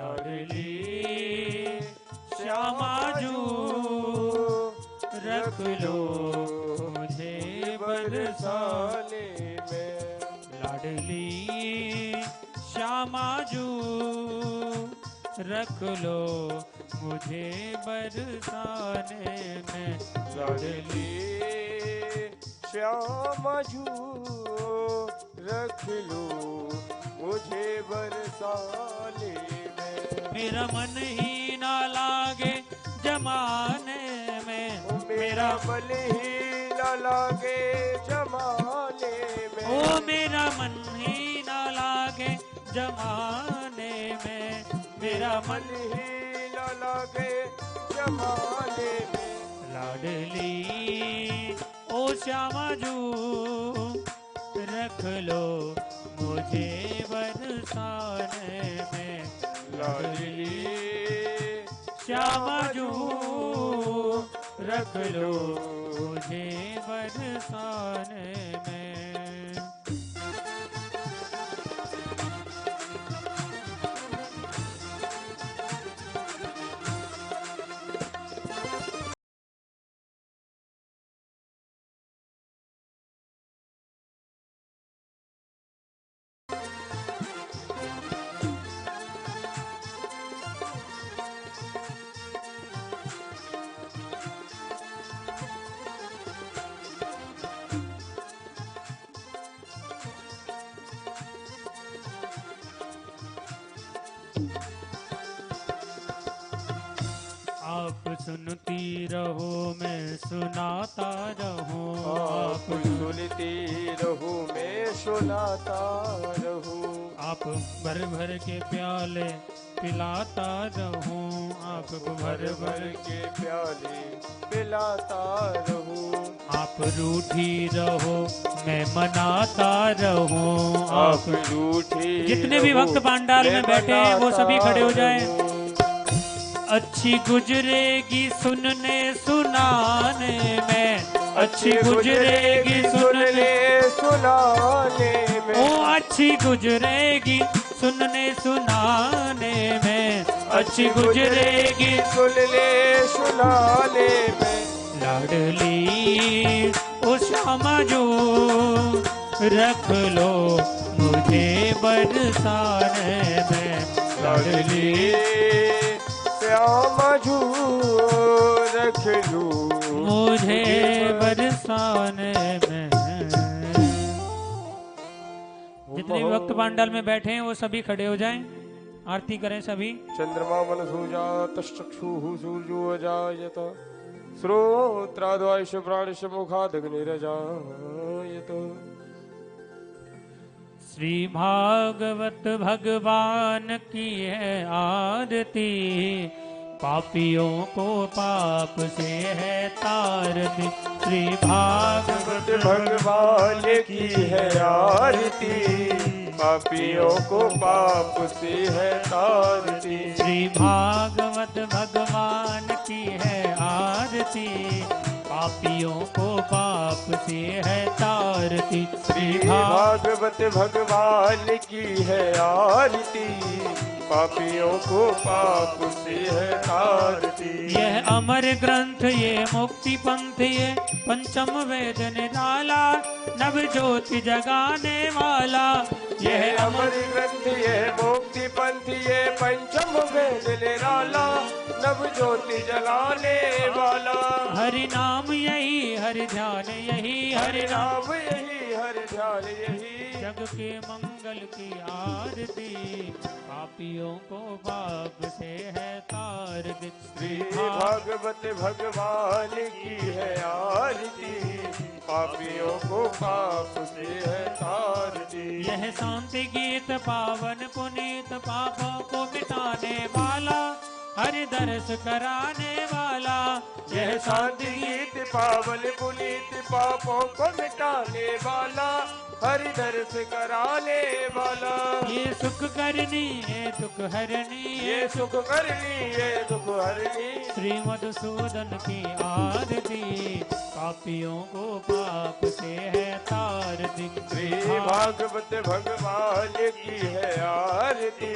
लाडली श्यामा जू रख लो मुझे बरसाने में। लाडली श्यामा जू रख लो मुझे बरसाने में। लाडली श्यामा जू रख लो मुझे बरसाने में। मेरा मन ही ना लागे जमाने में। मेरा मन ही ना लागे जमाने में। ओ मेरा मन ही ना लागे जमाने में। मेरा मन ही ना लागे जमाने में। लाडली ओ श्यामा जू रख लो मुझे बरसाने में। लाडली श्यामा जू रख लो मुझे बरसाने में। आप सुनती रहो मैं सुनाता रहूं। आप सुनती रहो मैं सुनाता रहूं। आप भर भर के प्याले पिलाता रहूं। आपको भर भर के प्याले पिलाता रहूं। आप रूठी रहो मैं मनाता रहूं। आप रूठी जितने भी भक्त पांडाल में बैठे हैं वो सभी खड़े हो जाएं। अच्छी गुजरेगी सुनने सुनाने में। अच्छी गुजरेगी सुनने सुनाने में। ओ अच्छी गुजरेगी सुनने सुनाने में। अच्छी गुजरेगी सुनने सुनाने में। लाडली ओ श्यामा जू रख लो मुझे बरसाने में। लाडली श्यामा जू रख लो मुझे बरसाने में। जितने भी भक्त पांडाल में बैठे हैं वो सभी खड़े हो जाएं। आरती करें सभी। चंद्रमा मनसूजात चक्षुः सूर्यो अजायत श्रोत्राद्वायुष प्राणिश मुखादग्निरजायत। श्री भागवत भगवान की है आरती। पापियों को पाप से है तारती। श्री भागवत भगवान की है आरती। पापियों को पाप से है तारती। श्री भागवत भगवान की है आरती। पापियों को पाप से है तारती। श्री भागवत भगवान की है आरती। पापियों को पाप से है तारती। यह अमर ग्रंथ ये मुक्ति पंथ ये पंचम वेद निराला। नव ज्योति जगाने वाला। यह अमर ग्रंथ ये मुक्ति पंथ ये पंचम वेद निराला। नव ज्योति जगाने वाला। हरि नाम यही हरि ध्यान यही। हरि नाम यही हरि ध्यान यही। जग के मंगल की आरती। पापियों को पाप से है तारती। श्री भागवत भगवान की है आरती। पापियों को पाप से है तारती। यह शांति गीत पावन पुनीत पापों को मिटाने वाला। हरि दर्श कराने वाला। यह शांति गीत पावन पुनीत पापों को मिटाने वाला। हरि दर्श कराने वाला। ये सुख करनी ये दुख हरनी। ये सुख करनी ये दुख हरनी। श्री मधुसूदन की आरती। पापियों को पाप से है तारती। श्री भागवत भगवान की है आरती।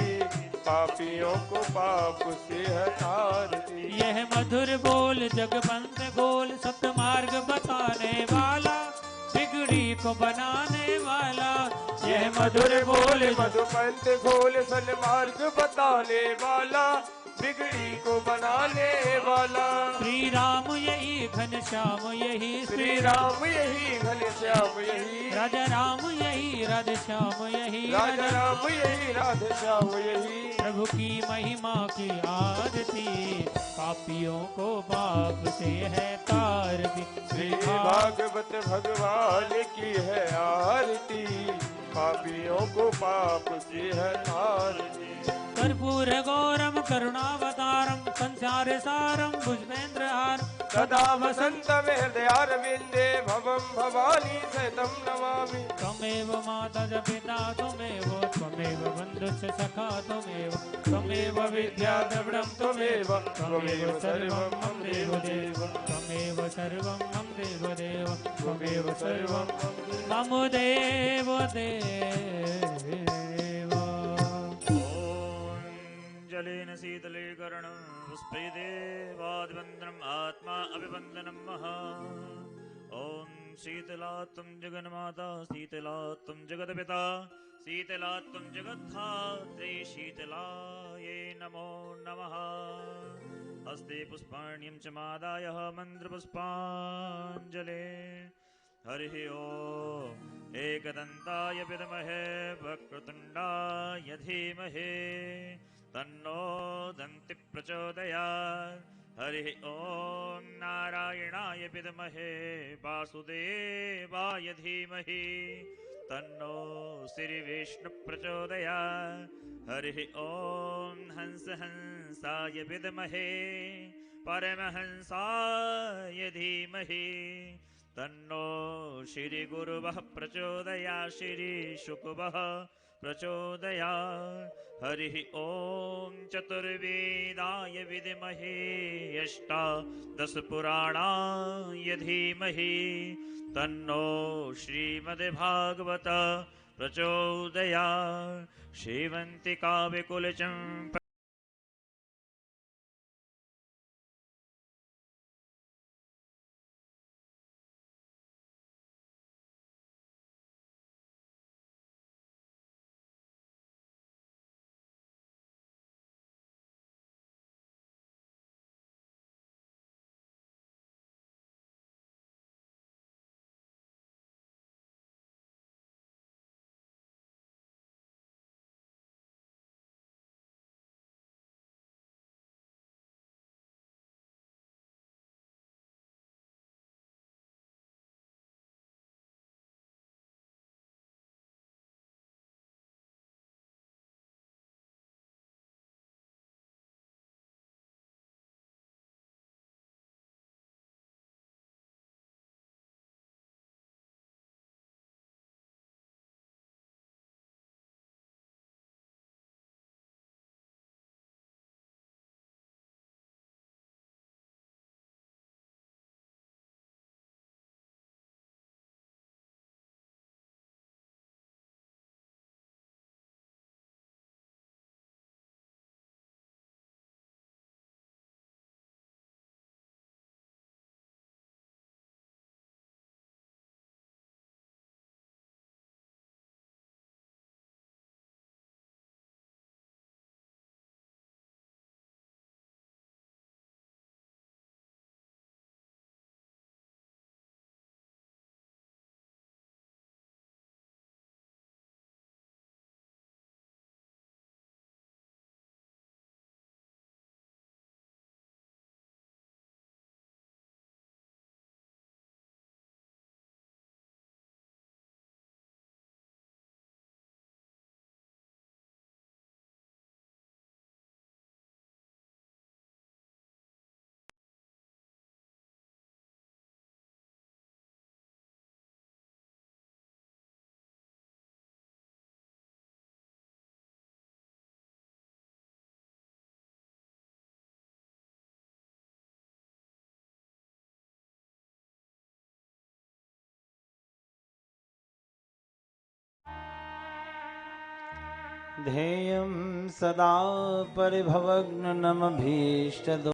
पापियों को पाप से हटारती। यह मधुर बोल जगबंद गोल सतमार्ग बताने वाला, बिगड़ी को बनाने वाला। यह मधुर बोल मधुपंथ घोल सन्मार्ग बताने वाला, बिगड़ी को बनाने वाला। श्री राम यही घनश्याम यही, श्री राम यही घनश्याम यही, राजा राम यही राधे श्याम यही, राजा राम यही राधे श्याम यही। प्रभु की महिमा की आरती, पापियों को पाप से है तार दी। श्री भागवत भगवान की है आरती, पापियों को पाप से है तारती। कर्पूर गौरम करुणावतारम संसार सारम भुजबेंद्र हार, सदा वसंतम हृदयारविंदे भवम भवानी सहितं नमामि। त्वमेव माता च पिता त्वमेव, त्वमेव बन्धुश्च सखा त्वमेव, त्वमेव विद्या द्रविणं त्वमेव, त्वमेव सर्वं मम देवदेव, त्वमेव सर्वं मम देवदेव, त्वमेव सर्वं मम देवदेव। जलेन शीतलीकरणं स्फीते वाद्वन्द्रम् आत्मा अभिवन्दनं महा। ॐ शीतला त्वं जगन्माता, शीतला त्वं जगत्पिता, शीतला त्वं जगद्धात्री, शीतलायै नमो नमः। हस्ते पुष्पाण्यं च मादाय मन्त्रपुष्पाञ्जले। हरिः ॐ एकदन्ताय विद्महे वक्रतुण्डाय धीमहि तन्नो दन्ति प्रचोदयात्। हरिः ॐ नारायणाय विद्महे वासुदेवाय धीमहि तन्नो श्रीविष्णु प्रचोदयात्। हरिः ॐ हंसाय विद्महे परमहंसाय धीमहि तन्नो श्रीगुरुवः प्रचोदयात्, श्रीशुकवः प्रचोदयात्। हरिः ॐ चतुर्वेदाय विद्महे अष्टादशपुराणाय धीमहि तन्नो श्रीमद्भागवत प्रचोदयात्। श्रीवन्तिकाव्यकुलचम्पा ध्येयं सदा परिभवग्नमभीष्टदो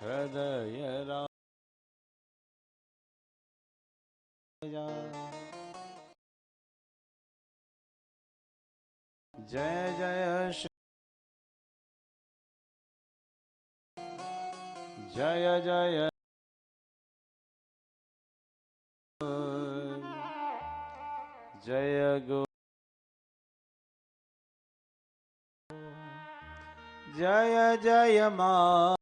हृदय राजा जय जय जय जय जय गो जय जय मां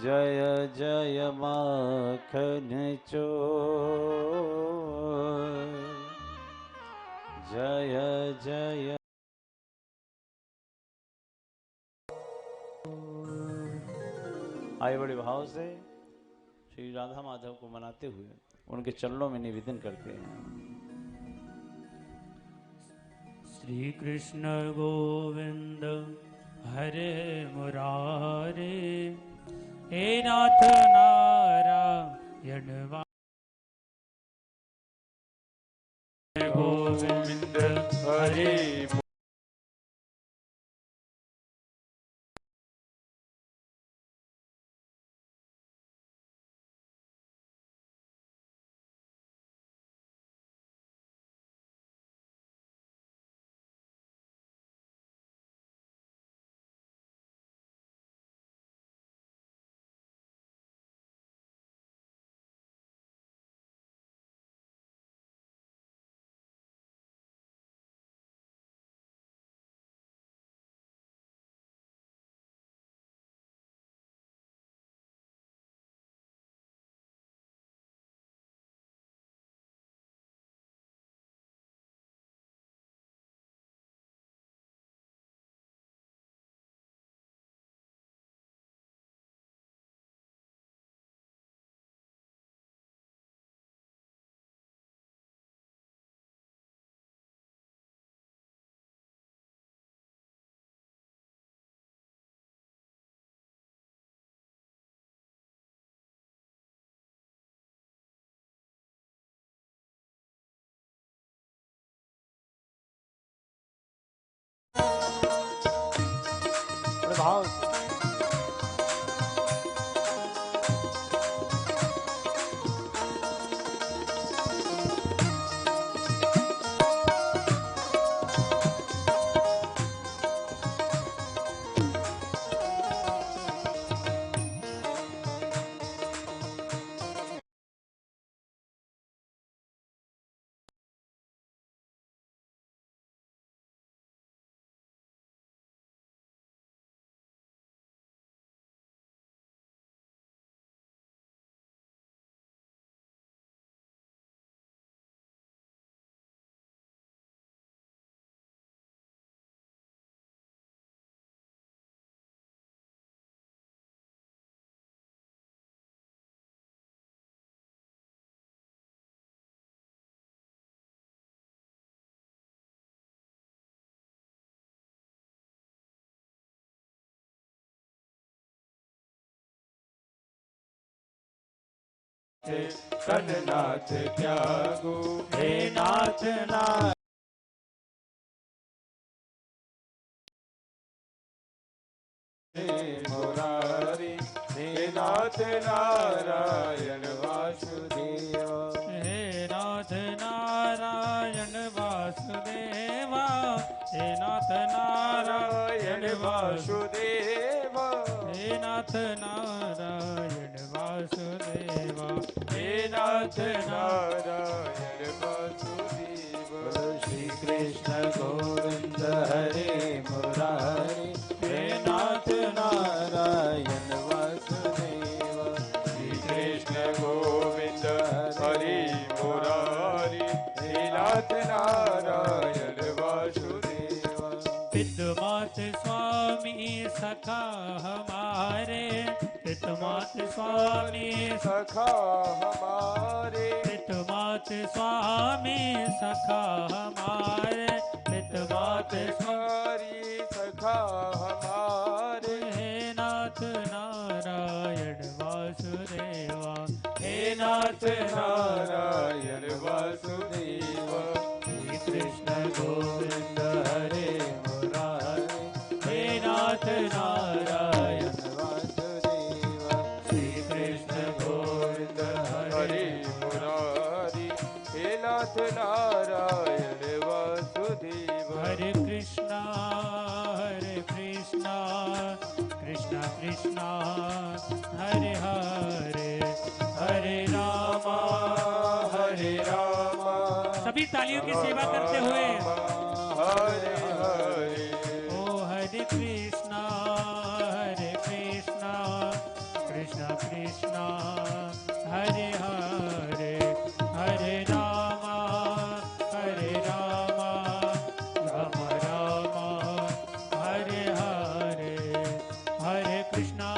जय जय माखन चोर जय जय आए बड़े भाव से श्री राधा माधव को मनाते हुए उनके चरणों में निवेदन करते हैं। श्री कृष्ण गोविंद हरे मुरारे हे नाथ नारायण गोविंद हरि भाव कननाथ त्यागो हे नाथ नारायण मुरारी हे नाथ नारायण वासुदेव हे नाथ नारायण वासुदेवा हे नाथ नारायण वासुदेव हे नाथ नारायण वासुदेवा हे नाथ नारायण वासुदेव श्री कृष्ण गोविंद हरे मुरारी हे नाथ नारायण वासुदेव श्री कृष्ण गोविंद हरि मुरारी हे नाथ नारायण वासुदेव पितृमात स्वामी सखा हमारे पितृमात स्वामी सखा हमारे पितृमात स्वामी सखा हमारे पितृमात हमारी सखा हमारे हे नाथ नारायण वासुदेवा हे नाथ नारायण वासुदेव श्री कृष्ण गोविंद हरे मुरारी हे नाथ नारायण वासुदेव श्री कृष्ण गोविंद हरि मुरारी हे नाथ नारायण वासुदेव हरे कृष्णा कृष्णा कृष्णा हरे हरे हरे रामा हरे रामा सभी तालियों की सेवा करते हुए हरे हरे ओ हरे कृष्णा कृष्णा कृष्णा हरे हरे हरे रामा राम राम हरे हरे हरे कृष्णा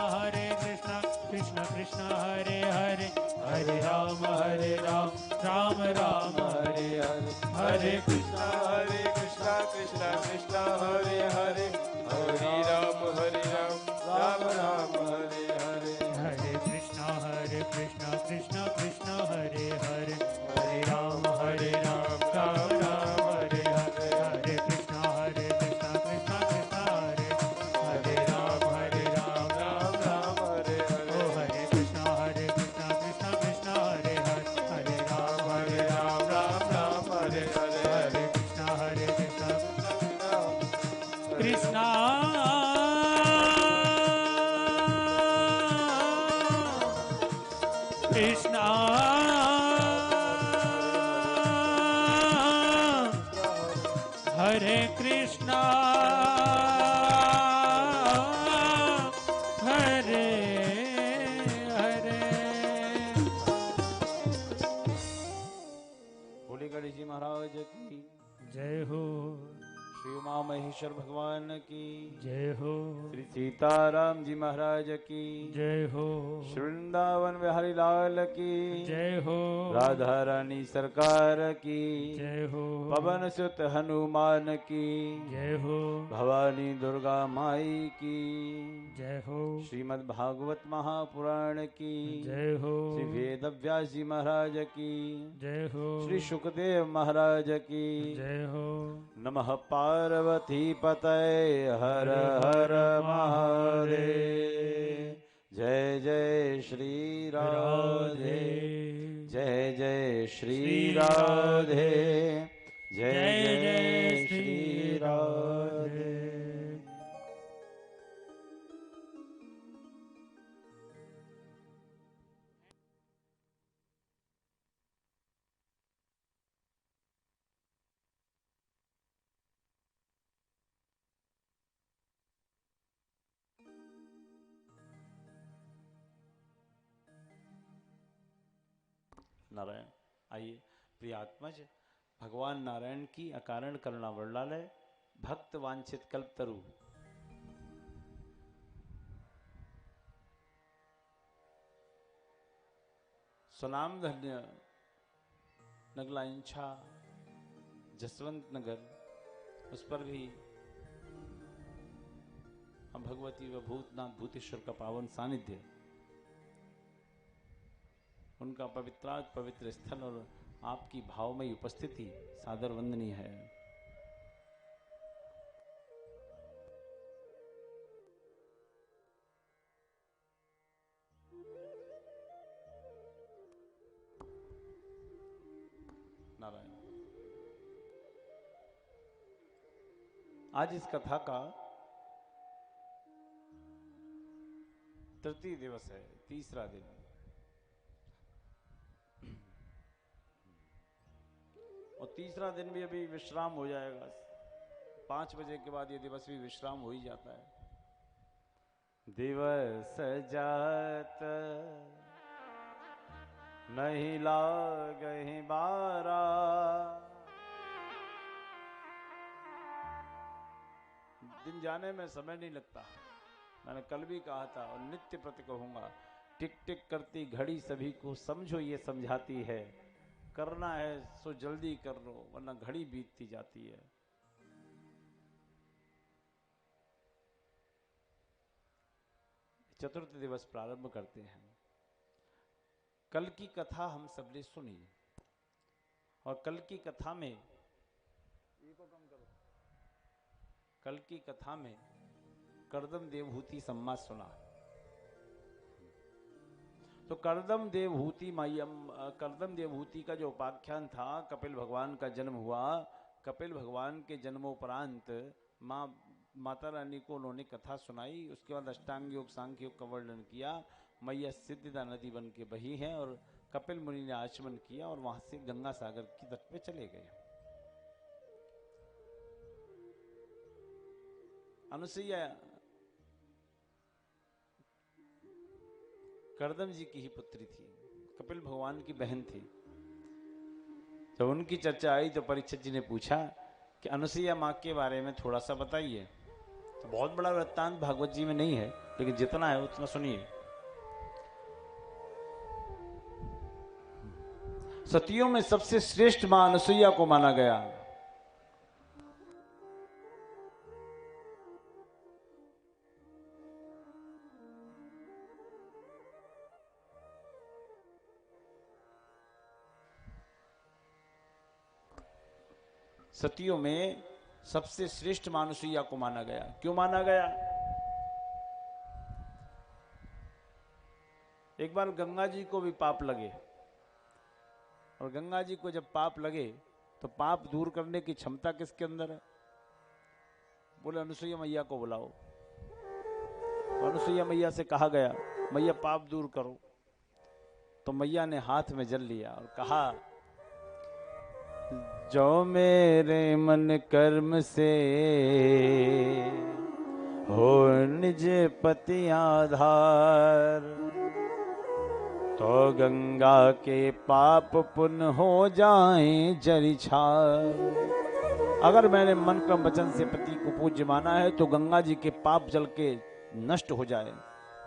कृष्णा कृष्णा हरे हरे हरे राम राम राम हरे हरे हरे कृष्णा कृष्णा कृष्णा कृष्णा हरे हरे हरे राम राम राम हरे हरे हरे कृष्णा कृष्णा कृष्णा हरे हरे हरे राम राम राम हरे हरे हरे कृष्णा कृष्णा कृष्णा हरे हरे राम राम राम हरे हरे ओ हरे कृष्णा कृष्णा कृष्णा हरे हरे हरे राम राम राम हरे हरे हरे कृष्णा कृष्णा कृष्णा हरे कृष्णा हरे हरे बोले गणेश जी महाराज की जय हो श्री उमा महेश्वर भगवान की जय हो श्री सीताराम जी महाराज की जय हो श्री वृंदावन बिहारी लाल की जय हो राधा रानी सरकार की जय हो पवन सुत हनुमान की जय हो भवानी दुर्गा माई की जय हो श्रीमद् भागवत महापुराण की जय हो श्री वेद व्यास जी महाराज की जय हो श्री सुखदेव महाराज की जय हो नमः पार्वती पतये हर हर महादेव। जय जय श्री राधे, जय जय श्री राधे, जय जय श्री राधे। नारायण। आइए प्रिय आत्मज, भगवान नारायण की अकारण करुणा वर्णालय, भक्त वांछित कल्पतरु सुनाम धन्य नगला इंछा जसवंत नगर, उस पर भी हम भगवती व भूतनाथ भूतेश्वर का पावन सानिध्य, उनका पवित्रात पवित्र स्थल और आपकी भावमयी उपस्थिति सादर वंदनीय है। नारायण। आज इस कथा का तृतीय दिवस है, तीसरा दिन। और तीसरा दिन भी अभी विश्राम हो जाएगा। 5 बजे के बाद ये दिवस भी विश्राम हो ही जाता है। दिवस जात नहीं लागहि बारा, दिन जाने में समय नहीं लगता। मैंने कल भी कहा था और नित्य प्रति कहूंगा, टिक टिक करती घड़ी सभी को समझो ये समझाती है, करना है सो जल्दी कर लो वरना घड़ी बीतती जाती है। चतुर्थ दिवस प्रारंभ करते हैं। कल की कथा हम सबने सुनी और कल की कथा में कल की कथा में कर्दम देवहूति संवाद सुना। तो कर्दम देवहूति का जो उपाख्यान था, कपिल भगवान का जन्म हुआ। कपिल भगवान के जन्मोपरांत माता रानी को उन्होंने कथा सुनाई। उसके बाद अष्टांग योग सांख्य योग का वर्णन किया। मैया सिद्धिदा नदी बन के बही है और कपिल मुनि ने आचमन किया और वहां से गंगा सागर की तट पे चले गए। अनुसुईया कर्दम जी की ही पुत्री थी, कपिल भगवान की बहन थी। जब उनकी चर्चा आई तो परीक्षित जी ने पूछा कि अनुसुईया माँ के बारे में थोड़ा सा बताइए। तो बहुत बड़ा वृत्तांत भागवत जी में नहीं है, लेकिन जितना है उतना सुनिए। सतियों में सबसे श्रेष्ठ मां अनुसुईया को माना गया। सतियों में सबसे श्रेष्ठ मां अनुसुईया को माना गया। क्यों माना गया? एक बार गंगा जी को भी पाप लगे और गंगा जी को जब पाप लगे तो पाप दूर करने की क्षमता किसके अंदर है? बोले अनुसुईया मैया को बुलाओ। अनुसुईया मैया से कहा गया, मैया पाप दूर करो। तो मैया ने हाथ में जल लिया और कहा, जो मेरे मन कर्म से हो निज पति आधार, तो गंगा के पाप पुण्य हो जाएं जरी छार। अगर मैंने मन क्रम वचन से पति को पूज्य माना है तो गंगा जी के पाप जल के नष्ट हो जाए।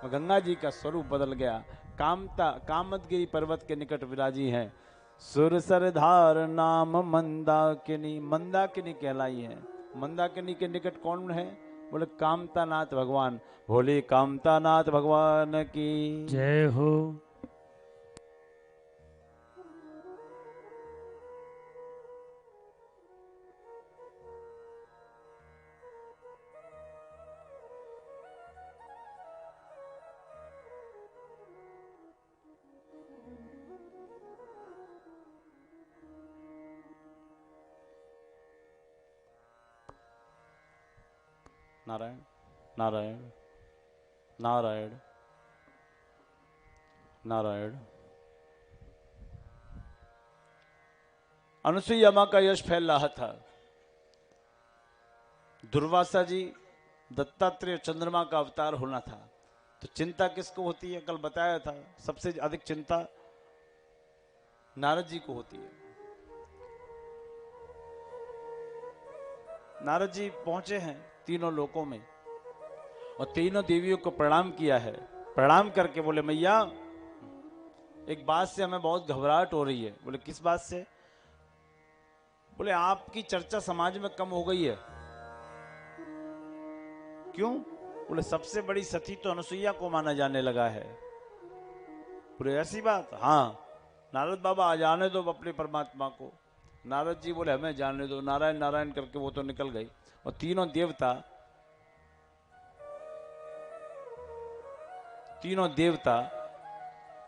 गंगा जी का स्वरूप बदल गया। कामतगिरी पर्वत के निकट विराजी हैं। सुरसरधार नाम मंदाकिनी, मंदाकिनी कहलाई है। मंदाकिनी के निकट कौन है? बोले कामतानाथ भगवान। भोले कामतानाथ भगवान की जय हो। नारायण नारायण नारायण नारायण। अनुसुईया मां का यश फैल रहा था। दुर्वासा जी दत्तात्रेय चंद्रमा का अवतार होना था, तो चिंता किसको होती है? कल बताया था, सबसे अधिक चिंता नारद जी को होती है। नारद जी पहुंचे हैं तीनों लोकों में और तीनों देवियों को प्रणाम किया है। प्रणाम करके बोले, मैया एक बात से हमें बहुत घबराहट हो रही है। बोले, किस बात से? बोले, आपकी चर्चा समाज में कम हो गई है। क्यों? बोले, सबसे बड़ी सती तो अनुसुईया को माना जाने लगा है। बोले, ऐसी बात? हाँ। नारद बाबा आ जाने दो अपने परमात्मा को। नारद जी बोले, हमें जाने दो। नारायण नारायण करके वो तो निकल गई और तीनों देवता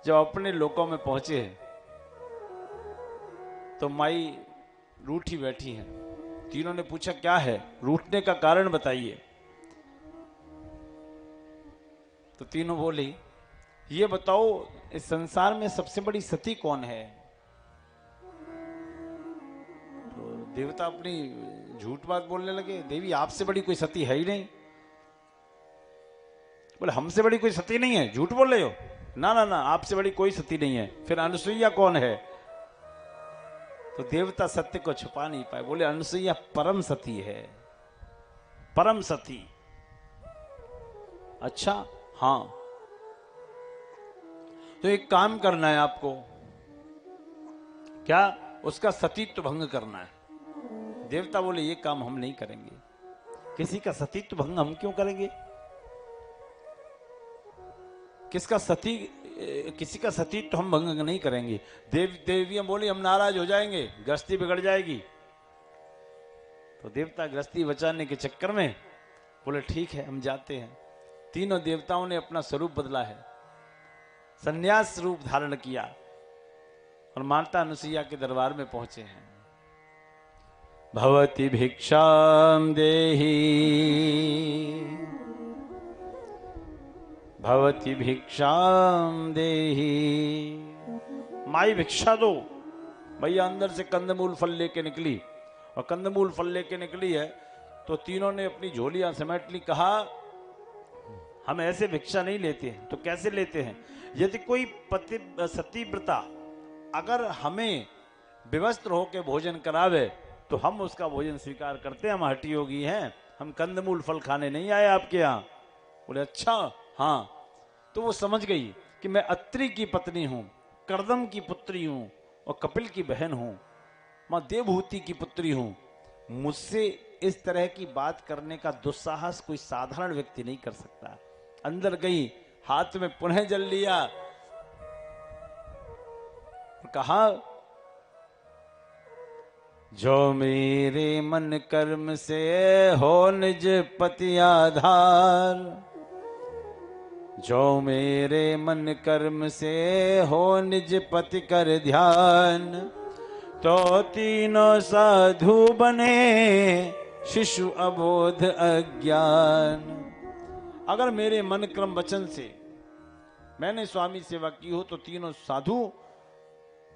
जब अपने लोकों में पहुंचे तो माई रूठी बैठी हैं। तीनों ने पूछा, क्या है? रूठने का कारण बताइए। तो तीनों बोली, ये बताओ इस संसार में सबसे बड़ी सती कौन है? तो देवता अपनी झूठ बात बोलने लगे, देवी आपसे बड़ी कोई सती है ही नहीं। बोले, हमसे बड़ी कोई सती नहीं है? झूठ बोल रहे हो। ना ना ना, आपसे बड़ी कोई सती नहीं है। फिर अनुसुईया कौन है? तो देवता सत्य को छुपा नहीं पाए, बोले, अनुसुईया परम सती है, परम सती। अच्छा, हाँ, तो एक काम करना है आपको। क्या? उसका सतीत्व भंग करना है। देवता बोले, ये काम हम नहीं करेंगे। किसी का सतीत्व भंग हम क्यों करेंगे? किसी का सतीत्व हम भंग नहीं करेंगे। देवियां बोली, हम नाराज हो जाएंगे, गृहस्थी बिगड़ जाएगी। तो देवता गृहस्थी बचाने के चक्कर में बोले, ठीक है, हम जाते हैं। तीनों देवताओं ने अपना स्वरूप बदला है, संन्यास रूप धारण किया और माता अनुसुईया के दरबार में पहुंचे हैं। भवति भिक्षाम देहि, भवति भिक्षाम देहि। माई भिक्षा दो। भैया अंदर से कंदमूल फल लेके निकली और कंदमूल फल लेके निकली है तो तीनों ने अपनी झोलियां समेट ली। कहा, हम ऐसे भिक्षा नहीं लेते हैं। तो कैसे लेते हैं? यदि कोई सतीव्रता अगर हमें विवस्त्र होकर भोजन करावे तो हम उसका भोजन स्वीकार करते हैं। हम हठी योगी हैं, हम कंदमूल फल खाने नहीं आए आपके यहाँ। बोले, अच्छा, हाँ। तो वो समझ गई कि मैं अत्रि की पत्नी हूं, कर्दम की पुत्री हूं और कपिल की बहन हूं, मां देवहूति की पुत्री हूं। मुझसे इस तरह की बात करने का दुस्साहस कोई साधारण व्यक्ति नहीं कर सकता। अंदर गई, हाथ में पुनः जल लिया, कहा, जो मेरे मन कर्म से हो निज पति आधार, जो मेरे मन कर्म से हो निज पति कर ध्यान, तो तीनों साधु बने शिशु अबोध अज्ञान। अगर मेरे मन क्रम वचन से मैंने स्वामी सेवा की हो तो तीनों साधु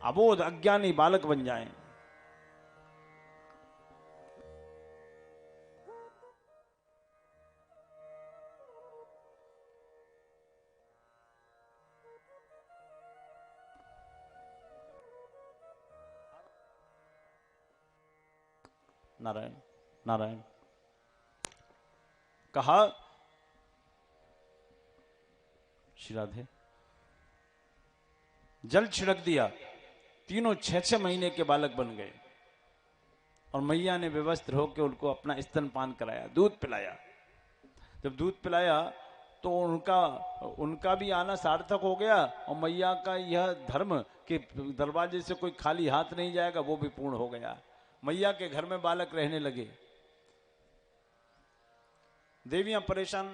अबोध अज्ञानी बालक बन जाएं। नारायण नारायण। कहा, श्री राधे, जल छिड़क दिया, तीनों 6-6 महीने के बालक बन गए और मैया ने व्यवस्थित होकर उनको अपना स्तनपान कराया, दूध पिलाया। जब दूध पिलाया तो उनका भी आना सार्थक हो गया और मैया का यह धर्म कि दरवाजे से कोई खाली हाथ नहीं जाएगा वो भी पूर्ण हो गया। मैया के घर में बालक रहने लगे। देवियां परेशान,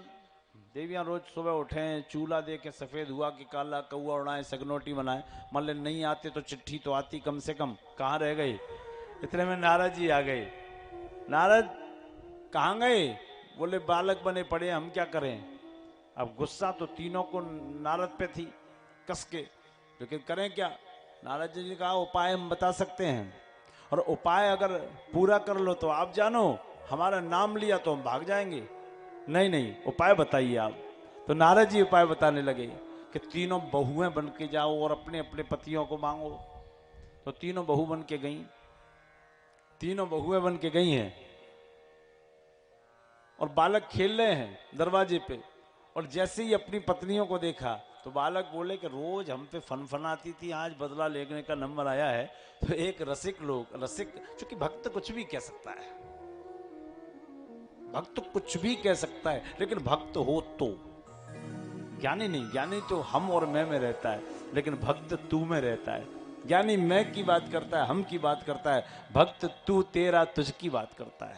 देवियां रोज सुबह उठे, चूल्हा देके सफेद हुआ कि काला कौआ उड़ाए, सगनोटी बनाए। मान ले नहीं आते तो चिट्ठी तो आती कम से कम, कहाँ रह गई। इतने में नारद जी आ गए। नारद, कहाँ गए? बोले बालक बने पड़े, हम क्या करें। अब गुस्सा तो तीनों को नारद पे थी कस के, लेकिन करें क्या। नारद जी ने कहा उपाय हम बता सकते हैं, और उपाय अगर पूरा कर लो तो आप जानो, हमारा नाम लिया तो हम भाग जाएंगे। नहीं नहीं, उपाय बताइए आप। तो नारद जी उपाय बताने लगे कि तीनों बहुएं बन के जाओ और अपने अपने पतियों को मांगो। तो तीनों बहू बन के गई, तीनों बहुएं बन के गई हैं, और बालक खेल रहे हैं दरवाजे पे। और जैसे ही अपनी पत्नियों को देखा तो बालक बोले कि रोज हम पे फनफनाती थी, आज बदला लेने का नंबर आया है। तो एक रसिक, चूंकि भक्त कुछ भी कह सकता है, भक्त कुछ भी कह सकता है, लेकिन भक्त हो तो, ज्ञानी नहीं। ज्ञानी तो हम और मैं में रहता है, लेकिन भक्त तू में रहता है। ज्ञानी मैं की बात करता है, हम की बात करता है, भक्त तू तेरा तुझ की बात करता है।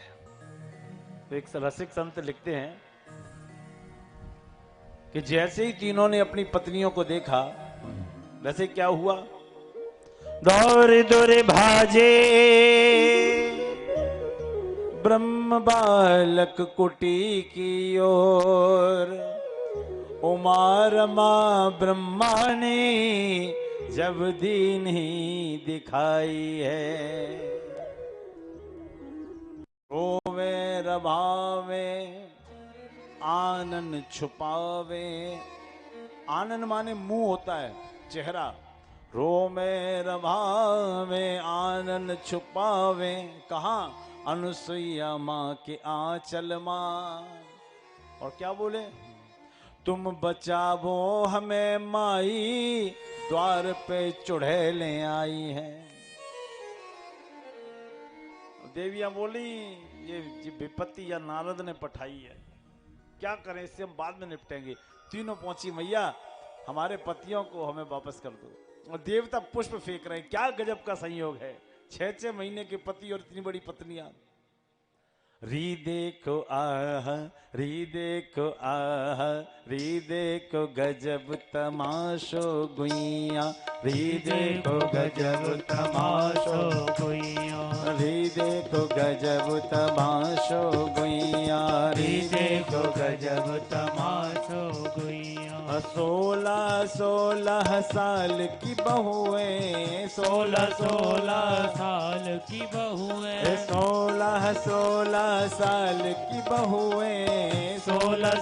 तो एक रसिक संत लिखते हैं कि जैसे ही तीनों ने अपनी पत्नियों को देखा, वैसे क्या हुआ, दौड़ दौड़ भाजे ब्रह्म बालक कुटी की ओर। उमा रमा ब्रह्मा ने जब दीन ही दिखाई है। रोवे रभावे आनन छुपावे। आनन माने मुंह होता है, चेहरा। रोमे रभावे आनन छुपावे, कहाँ, अनुसुईया माँ के आंचल माँ। और क्या बोले, तुम बचावो हमें माई, द्वार पे चुड़ैले आई हैं। देवियां बोली ये विपत्ति या नारद ने पठाई है, क्या करें, इससे हम बाद में निपटेंगे। तीनों पहुंची, मैया हमारे पतियों को हमें वापस कर दो। और देवता पुष्प फेंक रहे हैं, क्या गजब का संयोग है, 6-6 महीने के पति और इतनी बड़ी पत्नियां। री देखो आह, री देखो आह, री देखो गजब तमाशो गुइया। री देखो गजब तमाशो गुइया, री देखो गजब तमाशो गुइया, री देखो गजब तमाशो गुइया। 16 साल की बहुएं, 16 साल की बहुएं, 16 साल की बहुएं, 16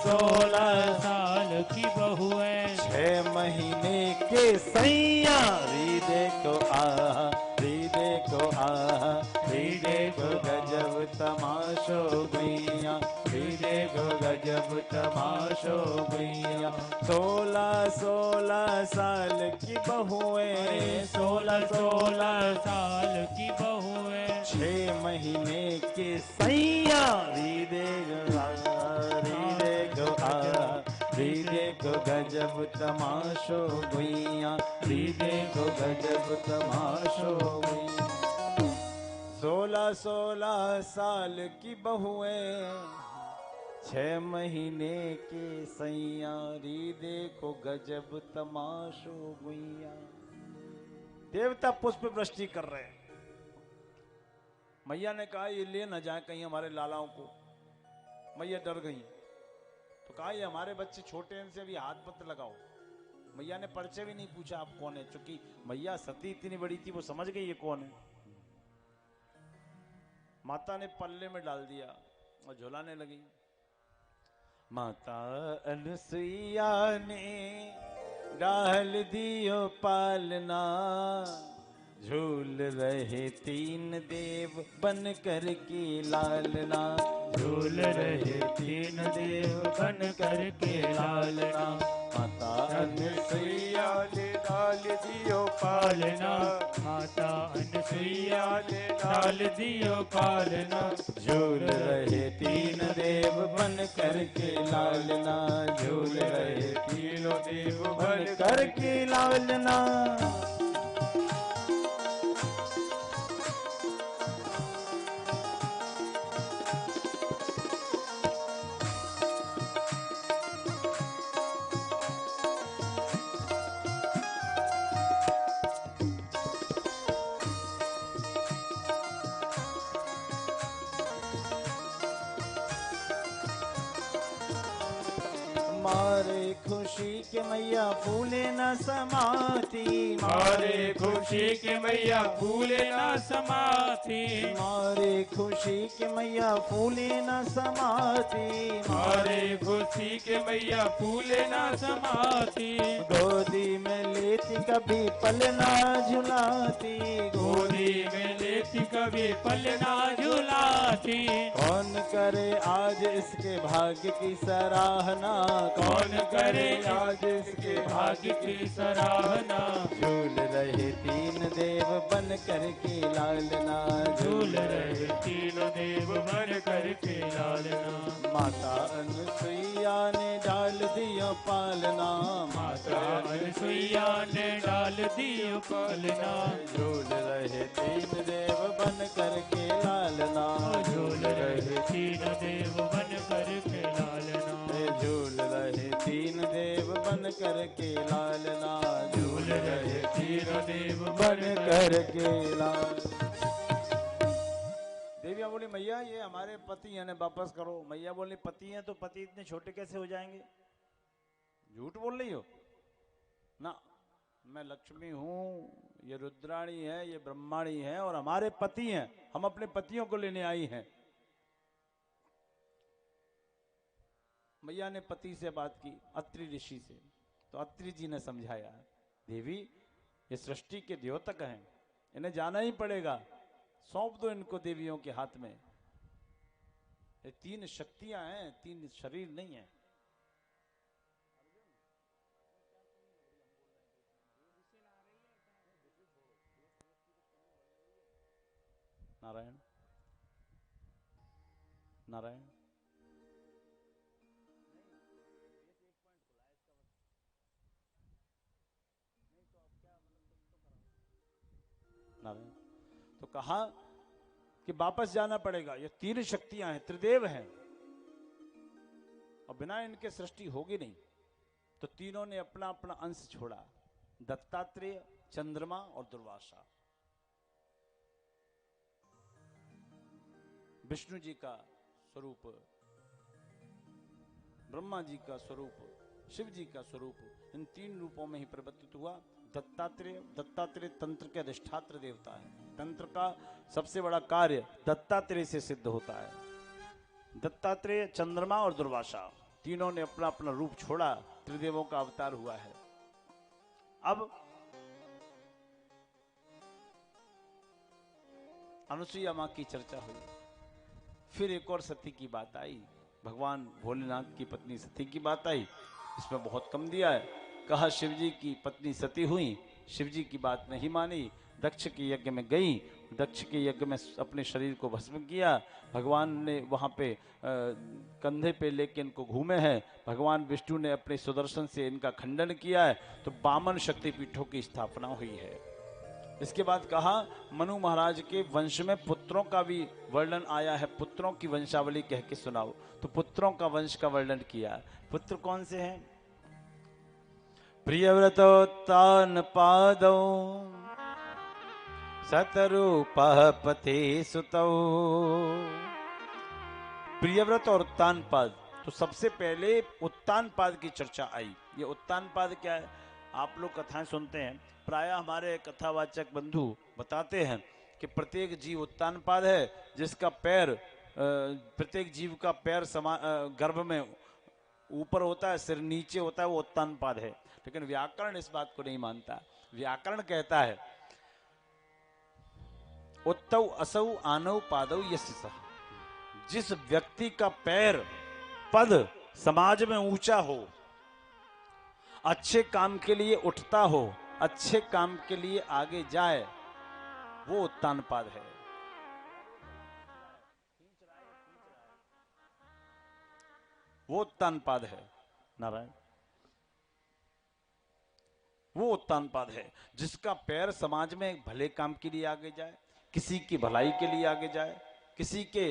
साल की बहुएं। 6 महीने के सैया, री देखो आहा, री देखो आहा, री देखो गजब तमाशो भैया, री देखो गजब तमाशो भैया। 16 साल की बहुएं, 16 साल की बहुएं। 6 महीने के सैया, री देखो री देखो गजब तमाशो भैया, री देखो गजब तमाशो भैया। 16 साल की बहुएं, 6 महीने के सैया, री देखो गजब तमाशो भैया। देवता पुष्प वृष्टि कर रहे हैं। मैया ने कहा ये ले न जाए कहीं हमारे लालाओं को। मैया डर गई, तो कहा ये हमारे बच्चे छोटे हैं, इनसे अभी हाथ मत लगाओ। मैया ने परिचय भी नहीं पूछा आप कौन है, क्योंकि मैया सती इतनी बड़ी थी, वो समझ गई ये कौन है। माता ने पल्ले में डाल दिया और झुलाने लगी। माता अनुसुईया ने डाल दियो पालना, झूल रहे 3 देव बन कर के लालना, झूल रहे 3 देव बन कर के लालना। माता अनुसुईया ने डाल दियो पालना, माता अनुसुईया ने डाल दियो पालना, झूल रहे 3 देव बन कर के लालना, झूल रहे 3 देव बन कर के लालना। मारे खुशी के मैया फूले न समाती, मारे खुशी के मैया फूले ना समाथि मारे खुशी के मैया फूले न समाती, मारे खुशी के मैया फूले ना समाथि गोदी में लेती कभी पलना झुलाती, गोदी में लेती कभी पलना झुलाती कौन करे आज इसके भाग्य की सराहना, कौन करे आज इसके भाग्य की सराहना। झूल रहे तीन देव बन कर के लालना, झूल रहे तीन देव बन करके लालना। माता अनुसुईया ने डाल दिया पालना, माता अनुसुईया ने डाल दियो पालना। झूल रहे तीन देव बन कर के लालना, झूल रहे तीन देव बन करके लालना। झूल रहे तीन देव बन कर के लालना, झूल रहे तीन देव बन कर के लाल। देविया बोली मैया ये हमारे पति हैं, वापस करो। मैया बोली पति हैं तो पति इतने छोटे कैसे हो जाएंगे? झूठ बोल रही हो ना, मैं लक्ष्मी हूँ, ये रुद्राणी है, ये ब्रह्माणी है और हमारे पति हैं, हम अपने पतियों को लेने आई हैं। मैया ने पति से बात की, अत्रि ऋषि से, तो अत्रि जी ने समझाया देवी ये सृष्टि के द्योतक हैं, इन्हें जाना ही पड़ेगा, सौंप दो इनको देवियों के हाथ में। ये तीन शक्तियां हैं, तीन शरीर नहीं है। नारायण नारायण नारायण तो कहा कि वापस जाना पड़ेगा, ये तीन शक्तियां हैं, त्रिदेव हैं और बिना इनके सृष्टि होगी नहीं। तो तीनों ने अपना अपना अंश छोड़ा, दत्तात्रेय, चंद्रमा और दुर्वासा। विष्णु जी का स्वरूप, ब्रह्मा जी का स्वरूप, शिव जी का स्वरूप, इन तीन रूपों में ही परिवर्तित हुआ। दत्तात्रेय तंत्र के अधिष्ठात्र देवता है। तंत्र का सबसे बड़ा कार्य दत्तात्रेय से सिद्ध होता है। दत्तात्रेय, चंद्रमा और दुर्वासा तीनों ने अपना अपना रूप छोड़ा, त्रिदेवों का अवतार हुआ है। अब अनुसुईया मां की चर्चा हुई, फिर एक और सती की बात आई, भगवान भोलेनाथ की पत्नी सती की बात आई। इसमें बहुत कम दिया है, कहा शिव जी की पत्नी सती हुई, शिव जी की बात नहीं मानी, दक्ष के यज्ञ में गई, दक्ष के यज्ञ में अपने शरीर को भस्म किया। भगवान ने वहाँ पे कंधे पे लेके इनको घूमे हैं। भगवान विष्णु ने अपने सुदर्शन से इनका खंडन किया है, तो 52 शक्तिपीठों की स्थापना हुई है। इसके बाद कहा मनु महाराज के वंश में पुत्रों का भी वर्णन आया है, पुत्रों की वंशावली कह के सुनाओ। तो पुत्रों का वंश का वर्णन किया। पुत्र कौन से हैं? प्रियव्रतोत्तान पादौ सतरूपः पते सुतौ। प्रियव्रत और उत्तानपाद, तो सबसे पहले उत्तानपाद की चर्चा आई। ये उत्तानपाद क्या है? आप लोग कथाएं सुनते हैं, प्रायः हमारे कथावाचक बंधु बताते हैं कि प्रत्येक जीव उत्तानपाद है, जिसका पैर, प्रत्येक जीव का पैर गर्भ में ऊपर होता है, सिर नीचे होता है, वो उत्तानपाद है। लेकिन व्याकरण इस बात को नहीं मानता। व्याकरण कहता है उत्तौ असौ आनौ पादौ यस्य सः, जिस व्यक्ति का पैर, पद समाज में ऊंचा हो, अच्छे काम के लिए उठता हो, अच्छे काम के लिए आगे जाए, वो उत्तानपाद है। वो उत्तानपाद है। नारायण, वो उत्तानपाद है जिसका पैर समाज में भले काम के लिए आगे जाए, किसी की भलाई के लिए आगे जाए, किसी के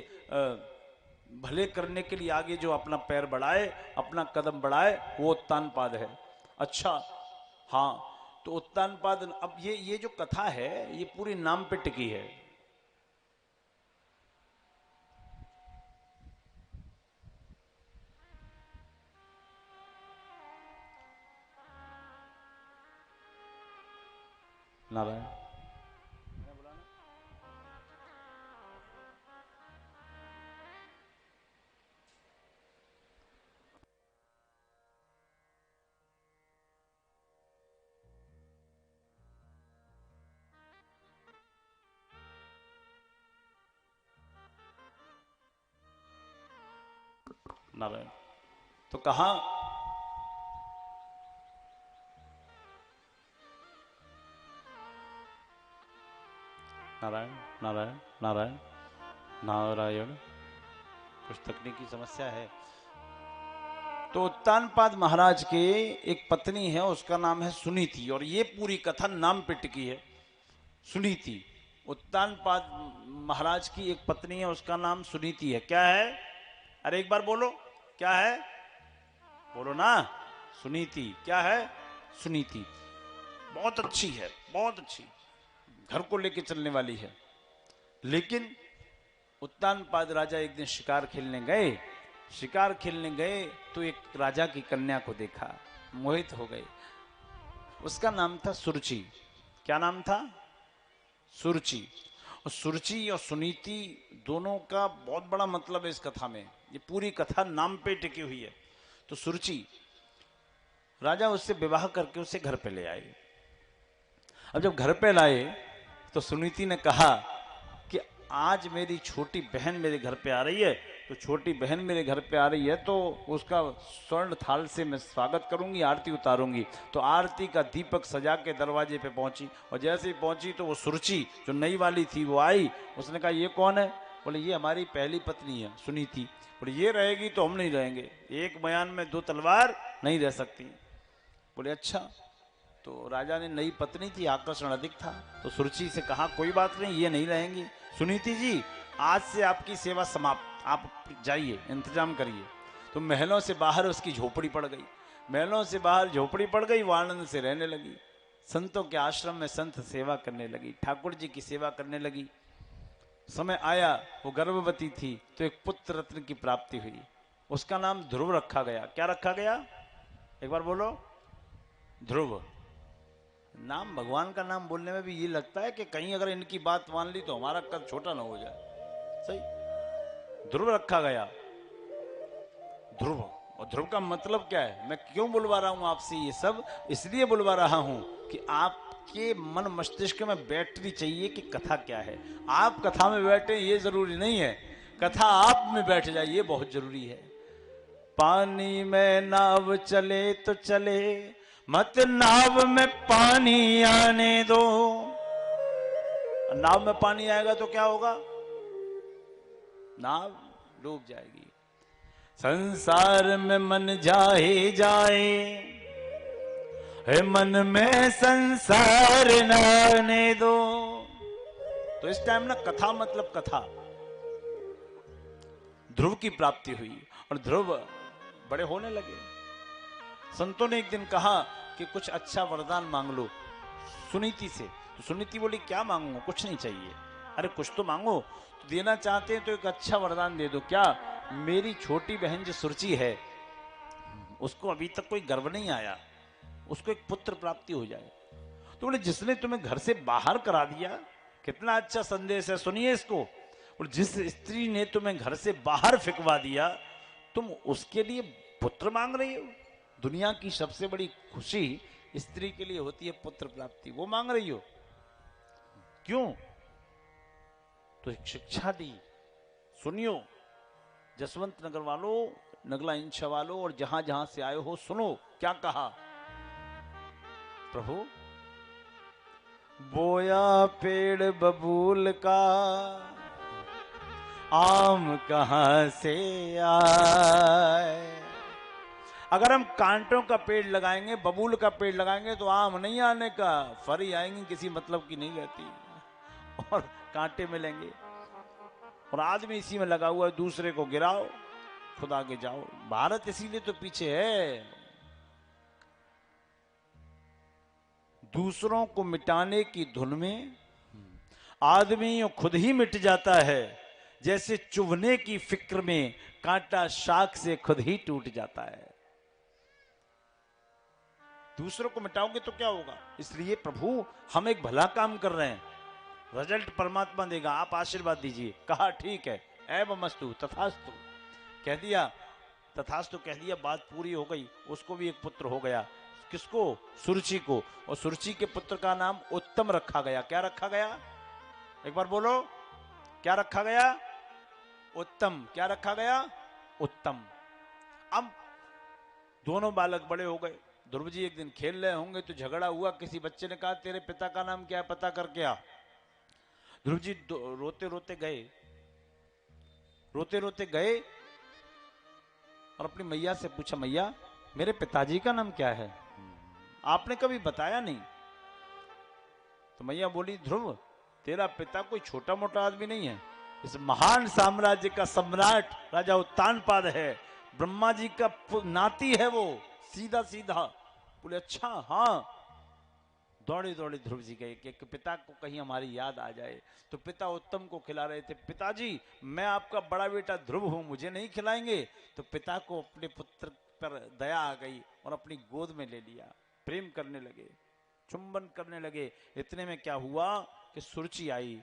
भले करने के लिए आगे जो अपना पैर बढ़ाए, अपना कदम बढ़ाए, वो उत्तानपाद है। अच्छा, हाँ, तो उत्तानपाद, अब ये जो कथा है ये पूरी नाम पे टिकी है। नारायण। नारायण। तो कहा नारायण नारायण नारायण नारायण। कुछ तकनीकी समस्या है। तो उत्तानपाद महाराज के एक पत्नी है, उसका नाम है सुनीति, और ये पूरी कथा नाम पे टिकी है, सुनीति। उत्तानपाद महाराज की एक पत्नी है, उसका नाम सुनीति है। क्या है? अरे एक बार बोलो, क्या है? बोलो ना, सुनीति। क्या है? सुनीति। बहुत अच्छी है, बहुत अच्छी, घर को लेके चलने वाली है। लेकिन उत्तानपाद राजा एक दिन शिकार खेलने गए। शिकार खेलने गए तो एक राजा की कन्या को देखा, मोहित हो गए। उसका नाम था सुरुचि। क्या नाम था? सुरुचि। और सुरुचि और सुनीति दोनों का बहुत बड़ा मतलब है इस कथा में। ये पूरी कथा नाम पे टिकी हुई है। तो सुरुचि, राजा उससे विवाह करके उसे घर पे ले आए। अब जब घर पे लाए तो सुनीति ने कहा कि आज मेरी छोटी बहन मेरे घर पे आ रही है, तो छोटी बहन मेरे घर पे आ रही है तो उसका स्वर्ण थाल से मैं स्वागत करूंगी, आरती उतारूंगी। तो आरती का दीपक सजा के दरवाजे पे पहुंची, और जैसे ही पहुंची तो वो सुरुचि जो नई वाली थी वो आई। उसने कहा ये कौन है? बोले ये हमारी पहली पत्नी है सुनीति। बोले ये रहेगी तो हम नहीं रहेंगे, एक बयान में दो तलवार नहीं रह सकती। बोले अच्छा। तो राजा ने नई पत्नी थी, आकर्षण अधिक था, तो सुरुचि से कहा कोई बात नहीं, ये नहीं रहेंगी। सुनीति जी आज से आपकी सेवा समाप्त, आप जाइए, इंतजाम करिए। तो महलों से बाहर उसकी झोपड़ी पड़ गई। महलों से बाहर झोपड़ी पड़ गई, वो आनंद से रहने लगी। संतों के आश्रम में संत सेवा करने लगी, ठाकुर जी की सेवा करने लगी। समय आया, वो गर्भवती थी, तो एक पुत्र रत्न की प्राप्ति हुई। उसका नाम ध्रुव रखा गया। क्या रखा गया? एक बार बोलो, ध्रुव। नाम, भगवान का नाम बोलने में भी ये लगता है कि कहीं अगर इनकी बात मान ली तो हमारा कद छोटा ना हो जाए। सही, ध्रुव रखा गया। ध्रुव, और ध्रुव का मतलब क्या है? मैं क्यों बुलवा रहा हूं आपसे ये सब? इसलिए बुलवा रहा हूं कि आपके मन मस्तिष्क में बैटरी चाहिए कि कथा क्या है। आप कथा में बैठे ये जरूरी नहीं है, कथा आप में बैठ जाए ये बहुत जरूरी है। पानी में नाव चले तो चले, मत नाव में पानी आने दो। नाव में पानी आएगा तो क्या होगा? नाव डूब जाएगी। संसार में मन जाए जाए, है मन में संसार न आने दो। तो इस टाइम ना कथा मतलब कथा। ध्रुव की प्राप्ति हुई और ध्रुव बड़े होने लगे। संतों ने एक दिन कहा कि कुछ अच्छा वरदान मांग लो सुनीति से। तो सुनीति बोली क्या मांगू? कुछ नहीं चाहिए। अरे कुछ तो मांगो। तो देना चाहते हैं तो एक अच्छा वरदान दे दो। क्या? मेरी छोटी बहन जो सुरुचि है उसको अभी तक कोई गर्भ नहीं आया, उसको एक पुत्र प्राप्ति हो जाए। तो बोले जिसने तुम्हें घर से बाहर करा दिया, कितना अच्छा संदेश है, सुनिए इसको। और जिस स्त्री ने तुम्हें घर से बाहर फिकवा दिया, तुम उसके लिए पुत्र मांग रही हो। दुनिया की सबसे बड़ी खुशी स्त्री के लिए होती है पुत्र प्राप्ति, वो मांग रही हो। क्यों? तो एक शिक्षा दी। सुनियो जसवंत नगर वालों, नगला इंशा वालों, और जहां जहां से आए हो सुनो क्या कहा। प्रभु बोया पेड़ बबूल का, आम कहां से आए। अगर हम कांटों का पेड़ लगाएंगे, बबूल का पेड़ लगाएंगे तो आम नहीं आने का, फरी आएंगी किसी मतलब की नहीं रहती, और कांटे मिलेंगे। और आदमी इसी में लगा हुआ है, दूसरे को गिराओ खुद आगे जाओ। भारत इसीलिए तो पीछे है। दूसरों को मिटाने की धुन में आदमी खुद ही मिट जाता है, जैसे चुभने की फिक्र में कांटा शाख से खुद ही टूट जाता है। दूसरों को मिटाओगे तो क्या होगा। इसलिए प्रभु हम एक भला काम कर रहे हैं, रिजल्ट परमात्मा देगा, आप आशीर्वाद दीजिए। कहा ठीक है, एवमस्तु तथास्तु कह दिया, तथास्तु कह दिया, बात पूरी हो गई। उसको भी एक पुत्र हो गया। किसको? सुरुचि को। और सुरुचि के पुत्र का नाम उत्तम रखा गया। क्या रखा गया? एक बार बोलो, क्या रखा गया? उत्तम। क्या रखा गया? उत्तम। अब दोनों बालक बड़े हो गए। ध्रुव जी एक दिन खेल रहे होंगे तो झगड़ा हुआ, किसी बच्चे ने कहा तेरे पिता का नाम क्या है, पता करके आ। ध्रुव जी रोते रोते गए, रोते रोते गए और अपनी मैया से पूछा, मैया मेरे पिताजी का नाम क्या है, आपने कभी बताया नहीं। तो मैया बोली, ध्रुव तेरा पिता कोई छोटा मोटा आदमी नहीं है, इस महान साम्राज्य का सम्राट राजा उत्तानपाद है, ब्रह्मा जी का नाती है वो, सीधा सीधा। बोले अच्छा हाँ। दौड़े दौड़े ध्रुव जी गए कि पिता को कहीं हमारी याद आ जाए। तो पिता उत्तम को खिला रहे थे। पिताजी मैं आपका बड़ा बेटा ध्रुव हूं, मुझे नहीं खिलाएंगे। तो पिता को अपने पुत्र पर दया आ गई और अपनी गोद में ले लिया, प्रेम करने लगे, चुंबन करने लगे। इतने में क्या हुआ कि सुरुचि आई।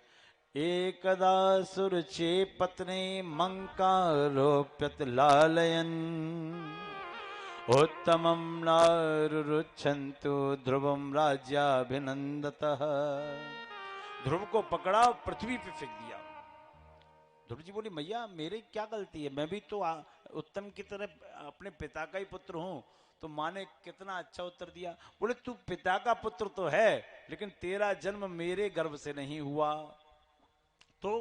एकदा सुरुचे पत्नी मंकारोप्यत लालयन उत्तमं नारुरुच्छन्तु ध्रुवं राज्याभिनंदतः। ध्रुव को पकड़ा और पृथ्वी पे फेंक दिया। ध्रुव जी बोली, मैया मेरी क्या गलती है, मैं भी तो उत्तम की तरह अपने पिता का ही पुत्र हूं। तो माँ ने कितना अच्छा उत्तर दिया। बोले तू पिता का पुत्र तो है, लेकिन तेरा जन्म मेरे गर्भ से नहीं हुआ। तो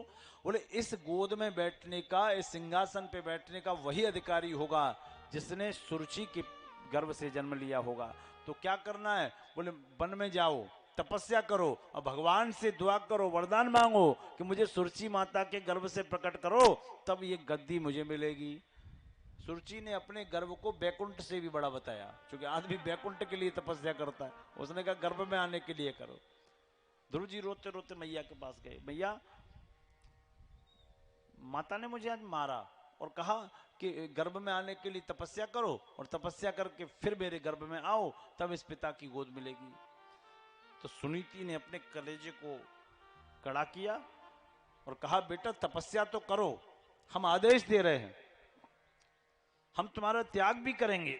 बोले इस गोद में बैठने का, इस सिंहासन पे बैठने का वही अधिकारी होगा जिसने सुरुचि के गर्भ से जन्म लिया होगा। तो क्या करना है? बोले वन में जाओ, तपस्या करो और भगवान से दुआ करो, वरदान मांगो कि मुझे सुरुचि माता के गर्भ से प्रकट करो, तब ये गद्दी मुझे मिलेगी। सुरुचि ने अपने गर्भ को बैकुंठ से भी बड़ा बताया, क्योंकि आदमी बैकुंठ के लिए तपस्या करता है, उसने कहा गर्भ में आने के लिए करो। ध्रुव जी रोते रोते मैया के पास गए। मैया माता ने मुझे आज मारा और कहा कि गर्भ में आने के लिए तपस्या करो और तपस्या करके फिर मेरे गर्भ में आओ, तब इस पिता की गोद मिलेगी। तो सुनीति ने अपने कलेजे को कड़ा किया और कहा बेटा तपस्या तो करो, हम आदेश दे रहे हैं, हम तुम्हारा त्याग भी करेंगे,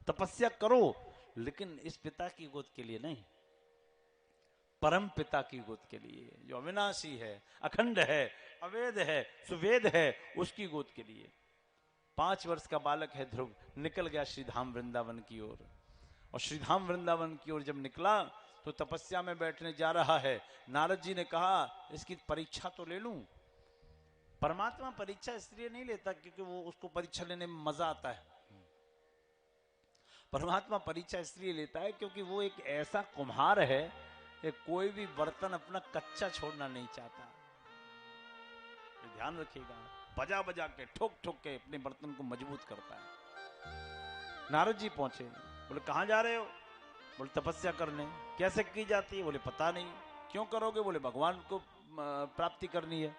तपस्या करो, लेकिन इस पिता की गोद के लिए नहीं, परम पिता की गोद के लिए, जो अविनाशी है, अखंड है, अवेद है, सुवेद है, उसकी गोद के लिए। 5 वर्ष का बालक है ध्रुव, निकल गया श्रीधाम वृंदावन की ओर। और श्रीधाम वृंदावन की ओर जब निकला तो तपस्या में बैठने जा रहा है। नारद जी ने कहा इसकी परीक्षा तो ले लूं। परमात्मा परीक्षा इसलिए नहीं लेता क्योंकि वो उसको परीक्षा लेने में मजा आता है। परमात्मा परीक्षा इसलिए लेता है क्योंकि वो एक ऐसा कुम्हार है कि कोई भी बर्तन अपना कच्चा छोड़ना नहीं चाहता। ध्यान रखिएगा, बजा बजा के, ठोक ठोक के अपने बर्तन को मजबूत करता है। नारद जी पहुंचे, बोले कहां जा रहे हो? बोले तपस्या करने। कैसे की जाती है? बोले पता नहीं। क्यों करोगे? बोले भगवान को प्राप्ति करनी है।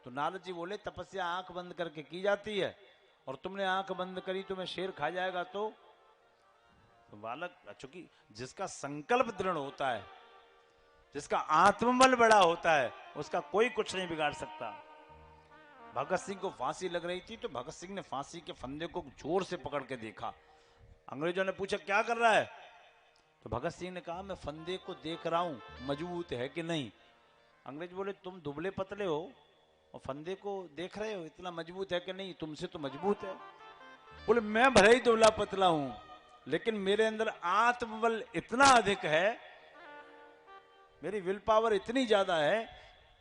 तो नारद जी बोले तपस्या आंख बंद करके की जाती है, और तुमने आंख बंद करी तुम्हें शेर खा जाएगा। तो बालक, चूंकि जिसका संकल्प दृढ़ होता है, जिसका आत्मबल बड़ा होता है, उसका कोई कुछ नहीं बिगाड़ सकता। भगत सिंह को फांसी लग रही थी तो भगत सिंह ने फांसी के फंदे को जोर से पकड़ के देखा। अंग्रेजों ने पूछा क्या कर रहा है? तो भगत सिंह ने कहा मैं फंदे को देख रहा हूं मजबूत है कि नहीं। अंग्रेज बोले तुम दुबले पतले हो और फंदे को देख रहे हो, इतना मजबूत है कि नहीं? तुमसे तो मजबूत है। बोले मैं भले ही दुबला पतला हूं, लेकिन मेरे अंदर आत्मबल इतना अधिक है, मेरी विल पावर इतनी ज्यादा है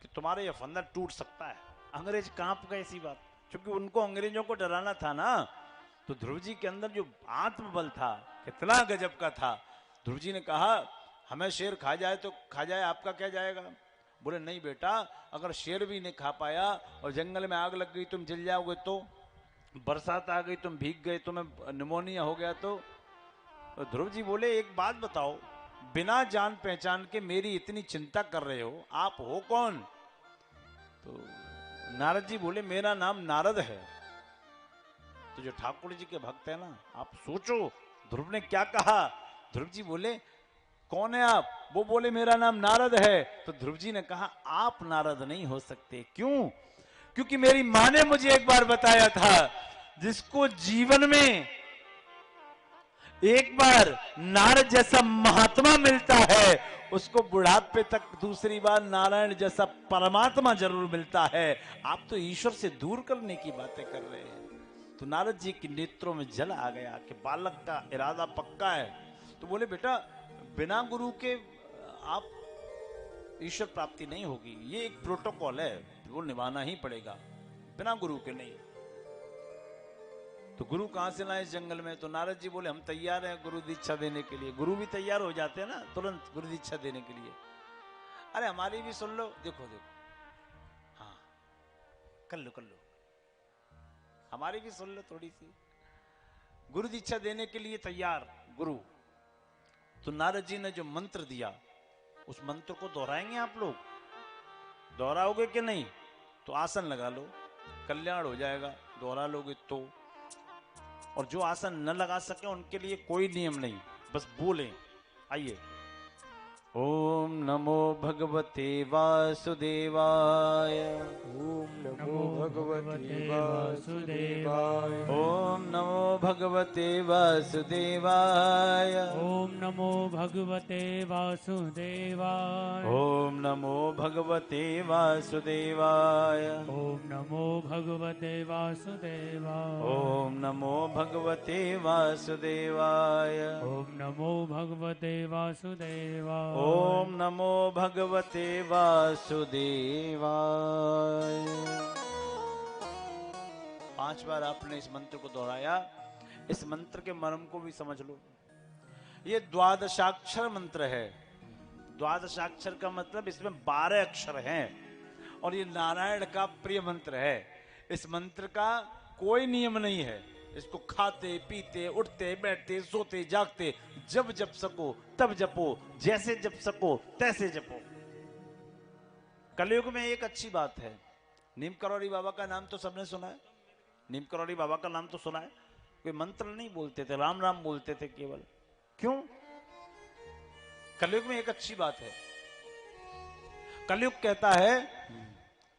कि तुम्हारा यह फंदा टूट सकता है। अंग्रेज कांप गए इसी बात, क्योंकि उनको अंग्रेजों को डराना था ना। तो ध्रुव जी के अंदर जो आत्मबल था कितना गजब का था। ध्रुव जी ने कहा हमें शेर खा जाए तो खा जाए, आपका क्या जाएगा? बोले नहीं बेटा, अगर शेर भी नहीं खा पाया और जंगल में आग लग गई तुम जल जाओगे, तो बरसात आ गई तुम भीग गए, तुम्हें निमोनिया हो गया तो ध्रुव जी बोले एक बात बताओ, बिना जान पहचान के मेरी इतनी चिंता कर रहे हो, आप हो कौन? तो नारद जी बोले मेरा नाम नारद है। तो जो ठाकुर जी के भक्त है ना, आप सोचो ध्रुव ने क्या कहा? ध्रुव जी बोले कौन है आप? वो बोले मेरा नाम नारद है। तो ध्रुव जी ने कहा आप नारद नहीं हो सकते। क्यों? क्योंकि मेरी माँ ने मुझे एक बार बताया था, जिसको जीवन में एक बार नारद जैसा महात्मा मिलता है, उसको बुढ़ापे तक दूसरी बार नारायण जैसा परमात्मा जरूर मिलता है। आप तो ईश्वर से दूर करने की बातें कर रहे हैं। तो नारद जी के नेत्रों में जल आ गया कि बालक का इरादा पक्का है। तो बोले बेटा बिना गुरु के आप ईश्वर प्राप्ति नहीं होगी, ये एक प्रोटोकॉल है, वो निभाना ही पड़ेगा, बिना गुरु के नहीं। तो गुरु कहां से लाए इस जंगल में? तो नारद जी बोले हम तैयार हैं गुरु दीक्षा देने के लिए। गुरु भी तैयार हो जाते हैं ना तुरंत गुरु दीक्षा देने के लिए। अरे हमारी भी सुन लो, देखो देखो, हाँ कर लो कर लो, हमारी भी सुन लो थोड़ी सी। गुरु दीक्षा देने के लिए तैयार गुरु। तो नारद जी ने जो मंत्र दिया, उस मंत्र को दोहराएंगे आप लोग? दोहराओगे कि नहीं? तो आसन लगा लो, कल्याण हो जाएगा। दोहरा लोगे तो। और जो आसन न लगा सके उनके लिए कोई नियम नहीं, बस बोले। आइए, ओम नमो भगवते वासुदेवाय। ओम नमो भगवते वासुदेवाय। ओम नमो भगवते वासुदेवाय। ओम नमो भगवते वासुदेवाय। ओम नमो भगवते वासुदेवाय। ओम नमो भगवते वासुदेवाय। ओम नमो भगवते वासुदेवाय। ओम नमो भगवते वासुदेवाय। ओम नमो भगवते वासुदेवाय। 5 बार आपने इस मंत्र को दोहराया। इस मंत्र के मर्म को भी समझ लो। ये द्वादशाक्षर मंत्र है। द्वादशाक्षर का मतलब इसमें 12 अक्षर हैं और ये नारायण का प्रिय मंत्र है। इस मंत्र का कोई नियम नहीं है। इसको खाते पीते उठते बैठते सोते जागते जब जप सको तब जपो, जैसे जप सको तैसे जपो। कलयुग में एक अच्छी बात है, नीम करौरी बाबा का नाम तो सबने सुना है। नीम करौरी बाबा का नाम तो सुना है। कोई मंत्र नहीं बोलते थे, राम राम बोलते थे केवल। क्यों? कलयुग में एक अच्छी बात है। कलयुग कहता है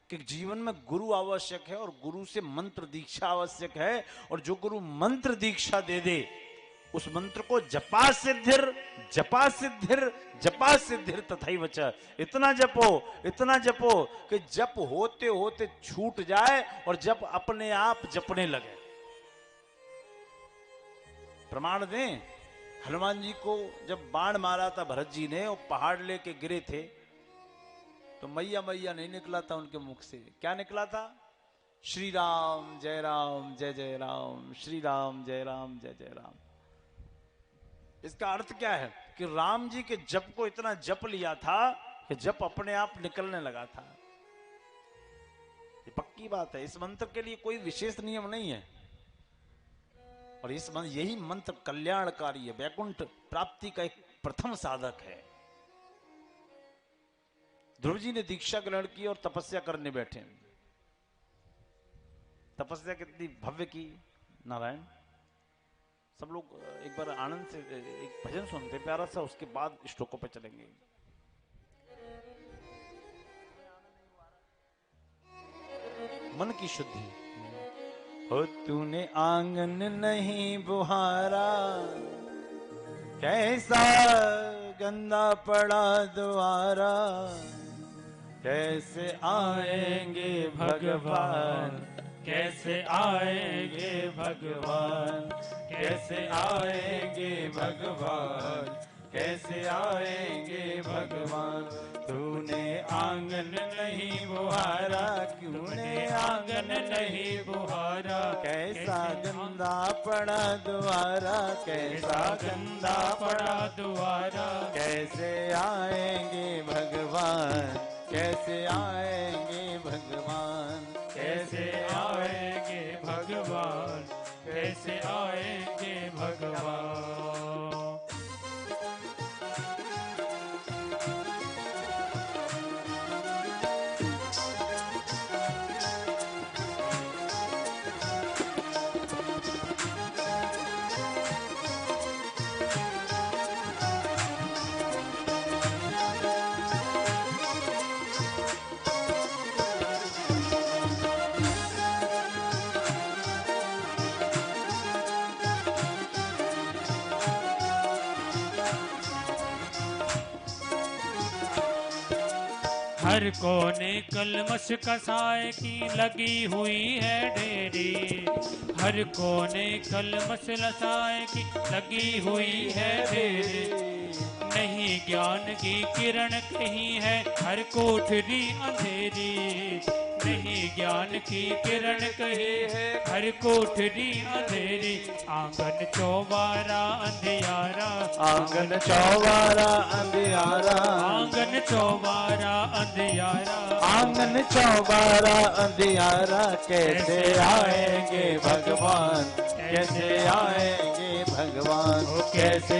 कि जीवन में गुरु आवश्यक है और गुरु से मंत्र दीक्षा आवश्यक है। और जो गुरु मंत्र दीक्षा दे दे, उस मंत्र को जपा सिद्धिर जपा सिद्धिर जपा सिद्धिर तथैव च। इतना जपो कि जप होते होते छूट जाए और जप अपने आप जपने लगे। प्रमाण दें, हनुमान जी को जब बाण मारा था भरत जी ने और पहाड़ लेके गिरे थे, तो मैया मैया नहीं निकला था उनके मुख से। क्या निकला था? श्री राम जय राम, श्री राम जय जय राम। इसका अर्थ क्या है? कि राम जी के जप को इतना जप लिया था कि जप अपने आप निकलने लगा था। ये पक्की बात है। इस मंत्र के लिए कोई विशेष नियम नहीं है। और यही मंत्र कल्याणकारी है, वैकुंठ प्राप्ति का एक प्रथम साधक है। ध्रुव जी ने दीक्षा ग्रहण की और तपस्या करने बैठे। तपस्या कितनी भव्य की नारायण। सब लोग एक बार आनंद से एक भजन सुनते प्यारा सा, उसके बाद श्लोकों पे चलेंगे। मन की शुद्धि। हो तूने आंगन नहीं बुहारा, कैसा गंदा पड़ा द्वारा, कैसे आएंगे भगवान, कैसे आएंगे भगवान, कैसे आएंगे भगवान, कैसे आएंगे भगवान। तूने आंगन नहीं बुहारा, तूने आंगन नहीं बुहारा, कैसा गंदा पड़ा द्वारा, कैसा गंदा पड़ा द्वारा, कैसे आएंगे भगवान, कैसे आएंगे भगवान, कैसे आएंगे भगवान, कैसे आएंगे भगवान। हर कोने कलमश कसाय की लगी हुई है ढेरी, हर कोने कलमश लसाय की लगी हुई है ढेरी। नहीं ज्ञान की किरण कहीं है हर कोठरी अंधेरी, नहीं ज्ञान की किरण कहीं है हर कोठरी अंधेरी। आंगन चौबारा अंधियारा, आंगन चौबारा अंधियारा, आंगन चौबारा अंधियारा, आंगन चौबारा अंधियारा। कैसे आएंगे भगवान, कैसे आएंगे भगवान, कैसे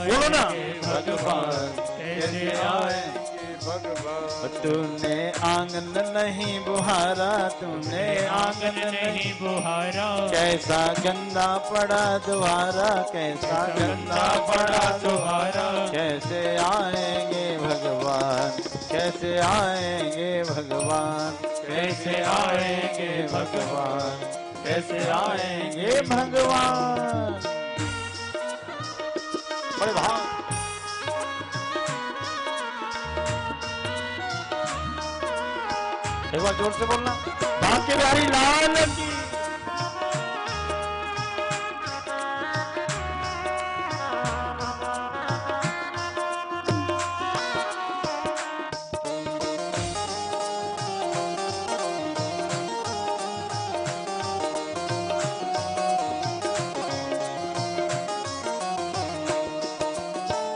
बोलो ना भगवान, कैसे आएंगे भगवान। तूने आंगन नहीं बुहारा, तूने आंगन नहीं बुहारा, कैसा गंदा पड़ा द्वारा, कैसा गंदा पड़ा द्वारा। कैसे आएंगे भगवान, कैसे आएंगे भगवान, कैसे आएंगे भगवान, कैसे आएंगे भगवान। बड़े भाव एक बार जोर से बोलना, बांके बिहारी लाल की।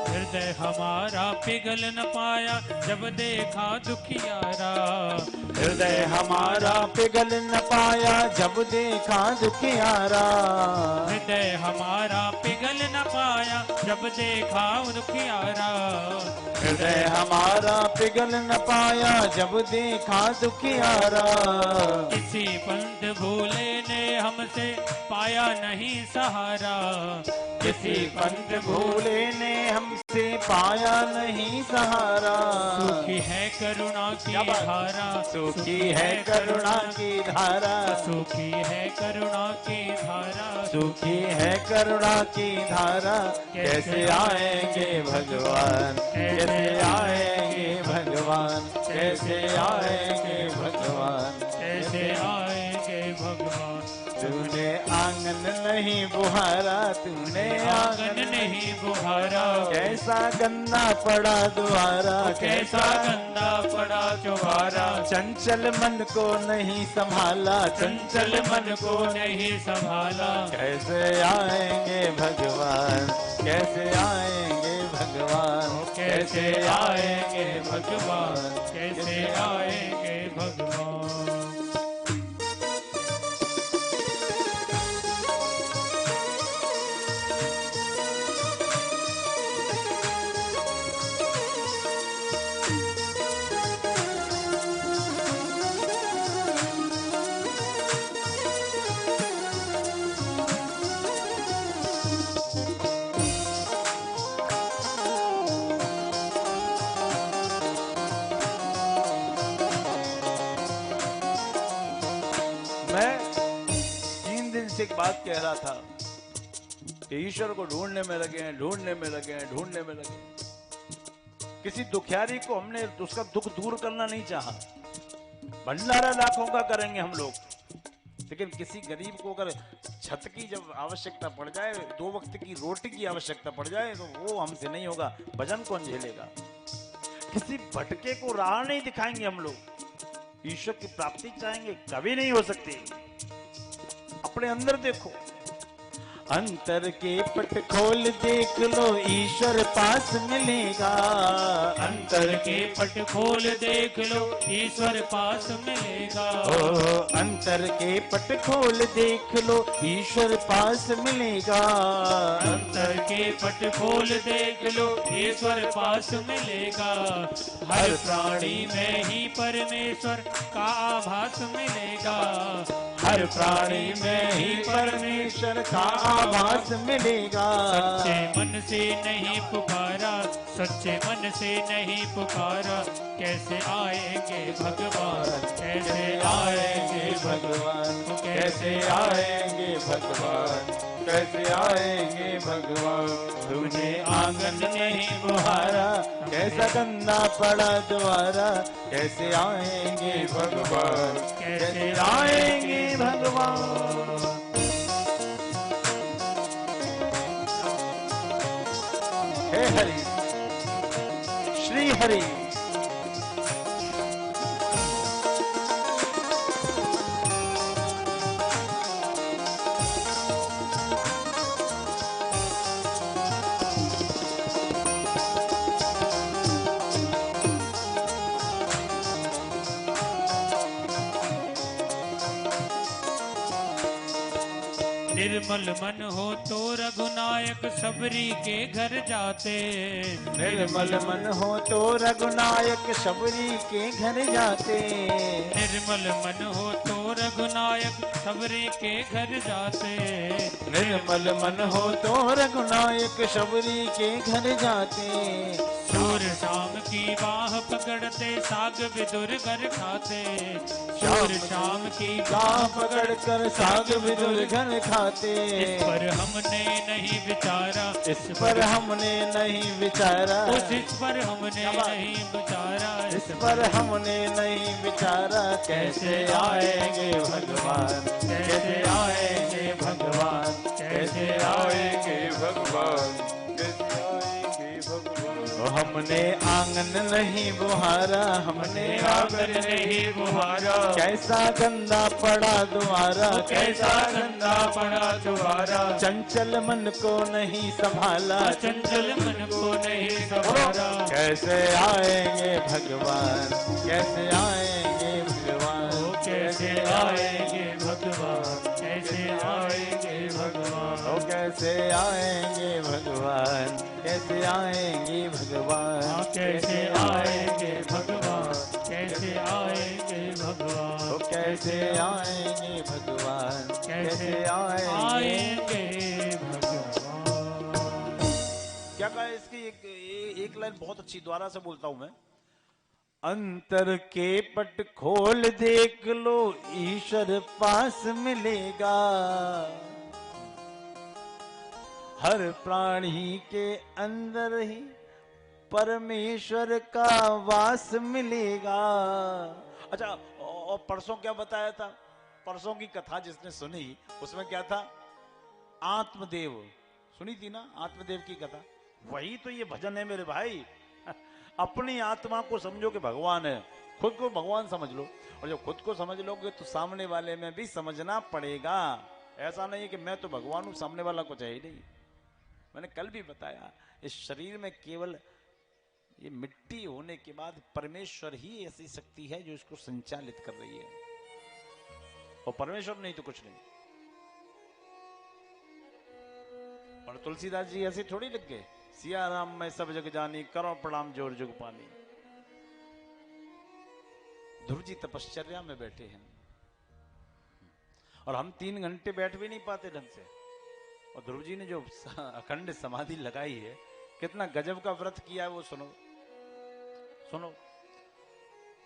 हृदय हमारा पिघल न पाया जब देखा दुखियारा, हृदय हमारा पिघल न पाया जब देखा दुखियारा, हृदय हमारा पिघल न पाया जब देखा दुखियारा। हृदय हमारा पिघल न पाया जब देखा दुखियारा। किसी पंथ भूले ने हमसे पाया नहीं सहारा, किसी पंथ भूले ने हमसे पाया नहीं सहारा। सूखी है करुणा की धारा, सूखी है करुणा की धारा, सूखी है करुणा की धारा, सूखी है करुणा की धारा। कैसे आएंगे भगवान, कैसे आएंगे भगवान, कैसे आएंगे भगवान, कैसे आएंगे भगवान। तूने आंगन नहीं बुहारा, तूने आंगन नहीं बुहारा, कैसा गंदा पड़ा द्वारा, कैसा गंदा पड़ा चौबारा। चंचल मन को नहीं संभाला, चंचल मन को नहीं संभाला। कैसे आएंगे भगवान, कैसे आएंगे भगवान, कैसे आएंगे भगवान, कैसे आएंगे भगवान। एक बात कह रहा था कि ईश्वर को ढूंढने में लगे हैं, ढूंढने में लगे हैं, ढूंढने में लगे हैं। किसी दुखियारी को हमने उसका दुख दूर करना नहीं चाहा, भंडारा लाखों का करेंगे हम लोग, लेकिन किसी गरीब को अगर छत की जब आवश्यकता पड़ जाए, 2 वक्त की रोटी की आवश्यकता पड़ जाए, तो वो हमसे नहीं होगा। भजन कौन झेलेगा? किसी भटके को राह नहीं दिखाएंगे हम लोग। ईश्वर की प्राप्ति चाहेंगे, कभी नहीं हो सकती। अपने अंदर देखो, अंतर के पट खोल देख लो, ईश्वर पास मिलेगा। अंतर के पट खोल देख लो, ईश्वर पास मिलेगा। ओ अंतर के पट खोल देख लो, ईश्वर पास मिलेगा। अंतर के पट खोल देख लो, ईश्वर पास मिलेगा। हर प्राणी में ही परमेश्वर का आभास मिलेगा। हर प्राणी में ही परमेश्वर का आभास मिलेगा। सच्चे मन से नहीं पुकारा, सच्चे मन से नहीं पुकारा, कैसे आएंगे भगवान, कैसे आएंगे भगवान, कैसे आएंगे भगवान, कैसे आएंगे भगवान। तूने आंगन नहीं बुहारा, कैसा गंदा पड़ा द्वारा, कैसे आएंगे भगवान, कैसे आएंगे भगवान। हे हरि श्री हरि। निर्मल मन हो तो रघुनायक सबरी के घर जाते। निर्मल मन हो तो रघुनायक सबरी के घर जाते। निर्मल मन हो तो रघुनायक सबरी के घर जाते। निर्मल मन हो तो रघुनायक सबरी के घर जाते। शूर शाम की बाह पकड़ते साग विदुर घर खाते। शूर शाम की बाह पकड़ कर साग विदुर घर खाते। इस पर हमने नहीं विचारा, इस पर हमने नहीं विचारा, इस पर हमने नहीं विचारा, इस पर हमने नहीं विचारा। कैसे आएंगे भगवान, कैसे आएंगे भगवान, कैसे आएंगे भगवान, कैसे आएंगे भगवान। हमने आंगन नहीं बुहारा, हमने आंगन नहीं बुहारा, कैसा गंदा पड़ा द्वारा, कैसा गंदा पड़ा द्वारा। चंचल मन को नहीं संभाला, चंचल मन को नहीं संभाला। कैसे आएंगे भगवान, कैसे आएंगे भगवान, कैसे आएंगे भगवान, कैसे आएंगे भगवान, ओ कैसे आएंगे भगवान, कैसे आएंगे भगवान, कैसे आएंगे भगवान, कैसे आएंगे भगवान, ओ कैसे आएंगे भगवान, कैसे आएंगे भगवान। क्या कहा इसकी एक लाइन बहुत अच्छी द्वारा से बोलता हूं मैं। अंतर के पट खोल देख लो, ईश्वर पास मिलेगा। हर प्राणी के अंदर ही परमेश्वर का वास मिलेगा। अच्छा, और परसों क्या बताया था? परसों की कथा जिसने सुनी उसमें क्या था? आत्मदेव सुनी थी ना, आत्मदेव की कथा। वही तो ये भजन है मेरे भाई। अपनी आत्मा को समझो कि भगवान है, खुद को भगवान समझ लो, और जब खुद को समझ लोगे तो सामने वाले में भी समझना पड़ेगा। ऐसा नहीं है कि मैं तो भगवान हूं, सामने वाला कुछ है ही नहीं। मैंने कल भी बताया, इस शरीर में केवल ये मिट्टी होने के बाद परमेश्वर ही ऐसी शक्ति है जो इसको संचालित कर रही है, और परमेश्वर नहीं तो कुछ नहीं। और तुलसीदास जी ऐसे थोड़ी लिख गए, सिया राम मैं सब जग जानी, करो प्रणाम जोर जुग पानी। ध्रुव जी तपश्चर्या में बैठे हैं, और हम 3 घंटे बैठ भी नहीं पाते ढंग से। और ध्रुव जी ने जो अखंड समाधि लगाई है, कितना गजब का व्रत किया है वो सुनो सुनो।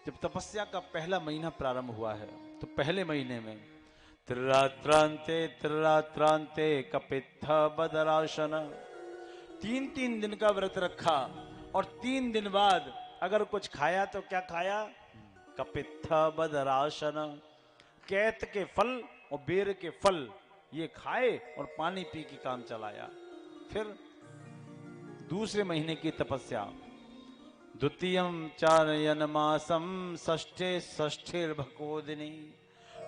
जब तपस्या का पहला महीना प्रारंभ हुआ है तो पहले महीने में त्रिरात्रांते त्रिरात्रांते कपित्थ बदरासन, 3 दिन का व्रत रखा, और 3 दिन बाद अगर कुछ खाया तो क्या खाया? कपित्थ बदरासन, कैत के फल और बेर के फल ये खाए और पानी पी के काम चलाया। फिर दूसरे महीने की तपस्या, द्वितीयम चारयन मासम षष्ठे षष्ठीर्भकोदिनी,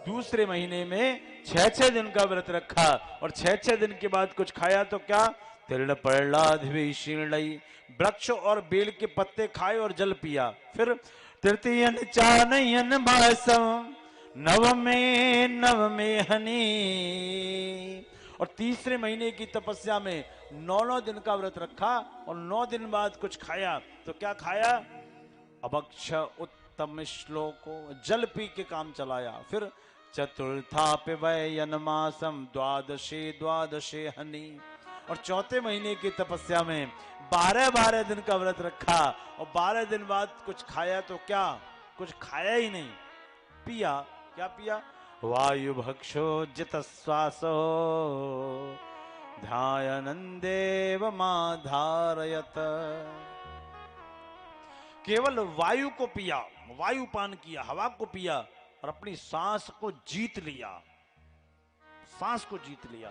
दूसरे महीने में 6 दिन का व्रत रखा, और 6 दिन के बाद कुछ खाया तो क्या? तीर्ण पर्णाधिशीर्णई, वृक्ष और बेल के पत्ते खाए और जल पिया। फिर तृतीयन चानयन मासम नवमे हनी, और तीसरे महीने की तपस्या में 9 दिन का व्रत रखा, और 9 दिन बाद कुछ खाया तो क्या खाया? अभक्ष उत्तम श्लोको, जल पी के काम चलाया। फिर चतुर्था पिबयन मासम द्वादशे हनी, और चौथे महीने की तपस्या में 12 दिन का व्रत रखा, और 12 दिन बाद कुछ खाया तो क्या? कुछ खाया ही नहीं, पिया। क्या पिया? वायु भक्षो जित श्वासो ध्यानंदेव माधारयत। केवल वायु को पिया, वायु पान किया, हवा को पिया और अपनी सांस को जीत लिया, सांस को जीत लिया।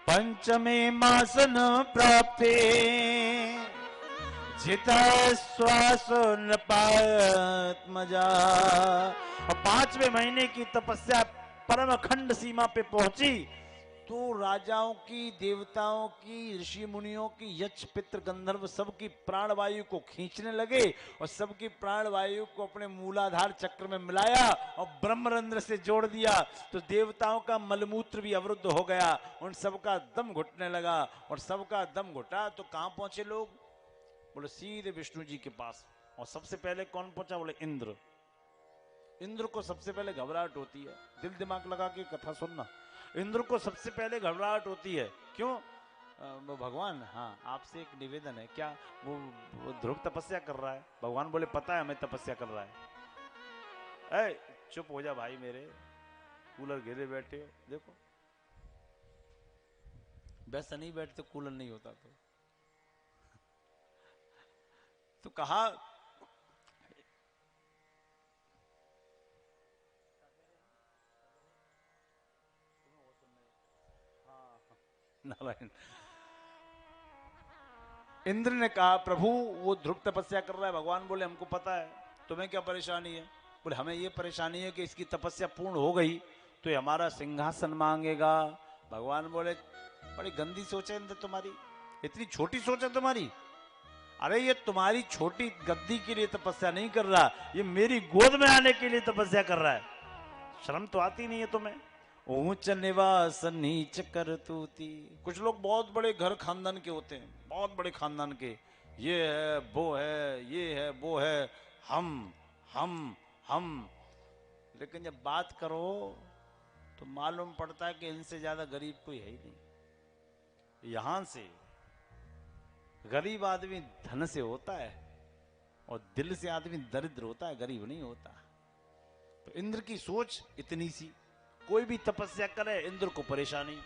पंचमे मासन प्राप्ते जिता श्वास नपात्मजा। और 5वें महीने की तपस्या परम अखंड सीमा पे पहुंची तो राजाओं की, देवताओं की, ऋषि मुनियों की, यक्ष पितृ गंधर्व सबकी प्राणवायु को खींचने लगे और सबकी प्राणवायु को अपने मूलाधार चक्र में मिलाया और ब्रह्मरंध्र से जोड़ दिया। तो देवताओं का मलमूत्र भी अवरुद्ध हो गया, उन सबका दम घुटने लगा और सबका दम घुटा तो कहां पहुंचे लोग? बोले सीधे विष्णु जी के पास। और सबसे पहले कौन पहुंचा? बोले इंद्र। इंद्र को सबसे पहले घबराहट होती है, दिल दिमाग लगा के कथा सुनना। इंद्र को सबसे पहले घबराहट होती है, क्यों? वो भगवान, हाँ आपसे एक निवेदन है। क्या? वो ध्रुव तपस्या कर रहा है। भगवान बोले पता है हमें तपस्या कर रहा है। ए चुप हो जा भाई मेरे, कूलर घेरे बैठे हो। देखो वैसा नहीं बैठते, कूलर नहीं होता तो कहा नारायण। इंद्र ने कहा प्रभु वो ध्रुव तपस्या कर रहा है। भगवान बोले हमको पता है, तुम्हें क्या परेशानी है? बोले हमें ये परेशानी है कि इसकी तपस्या पूर्ण हो गई तो ये हमारा सिंहासन मांगेगा। भगवान बोले बड़ी गंदी सोच है इंद्र तुम्हारी, इतनी छोटी सोच है तुम्हारी। अरे ये तुम्हारी छोटी गद्दी के लिए तपस्या नहीं कर रहा, ये मेरी गोद में आने के लिए तपस्या कर रहा है। शर्म तो आती नहीं है तुम्हें? ऊंच निवास नीच करतूती। कुछ लोग बहुत बड़े घर खानदान के होते हैं, बहुत बड़े खानदान के, ये है वो है, ये है वो है, हम। लेकिन जब बात करो तो मालूम पड़ता है कि इनसे ज्यादा गरीब कोई है ही नहीं। यहां से गरीब आदमी धन से होता है और दिल से आदमी दरिद्र होता है, गरीब नहीं होता। तो इंद्र की सोच इतनी सी, कोई भी तपस्या करे इंद्र को परेशानी,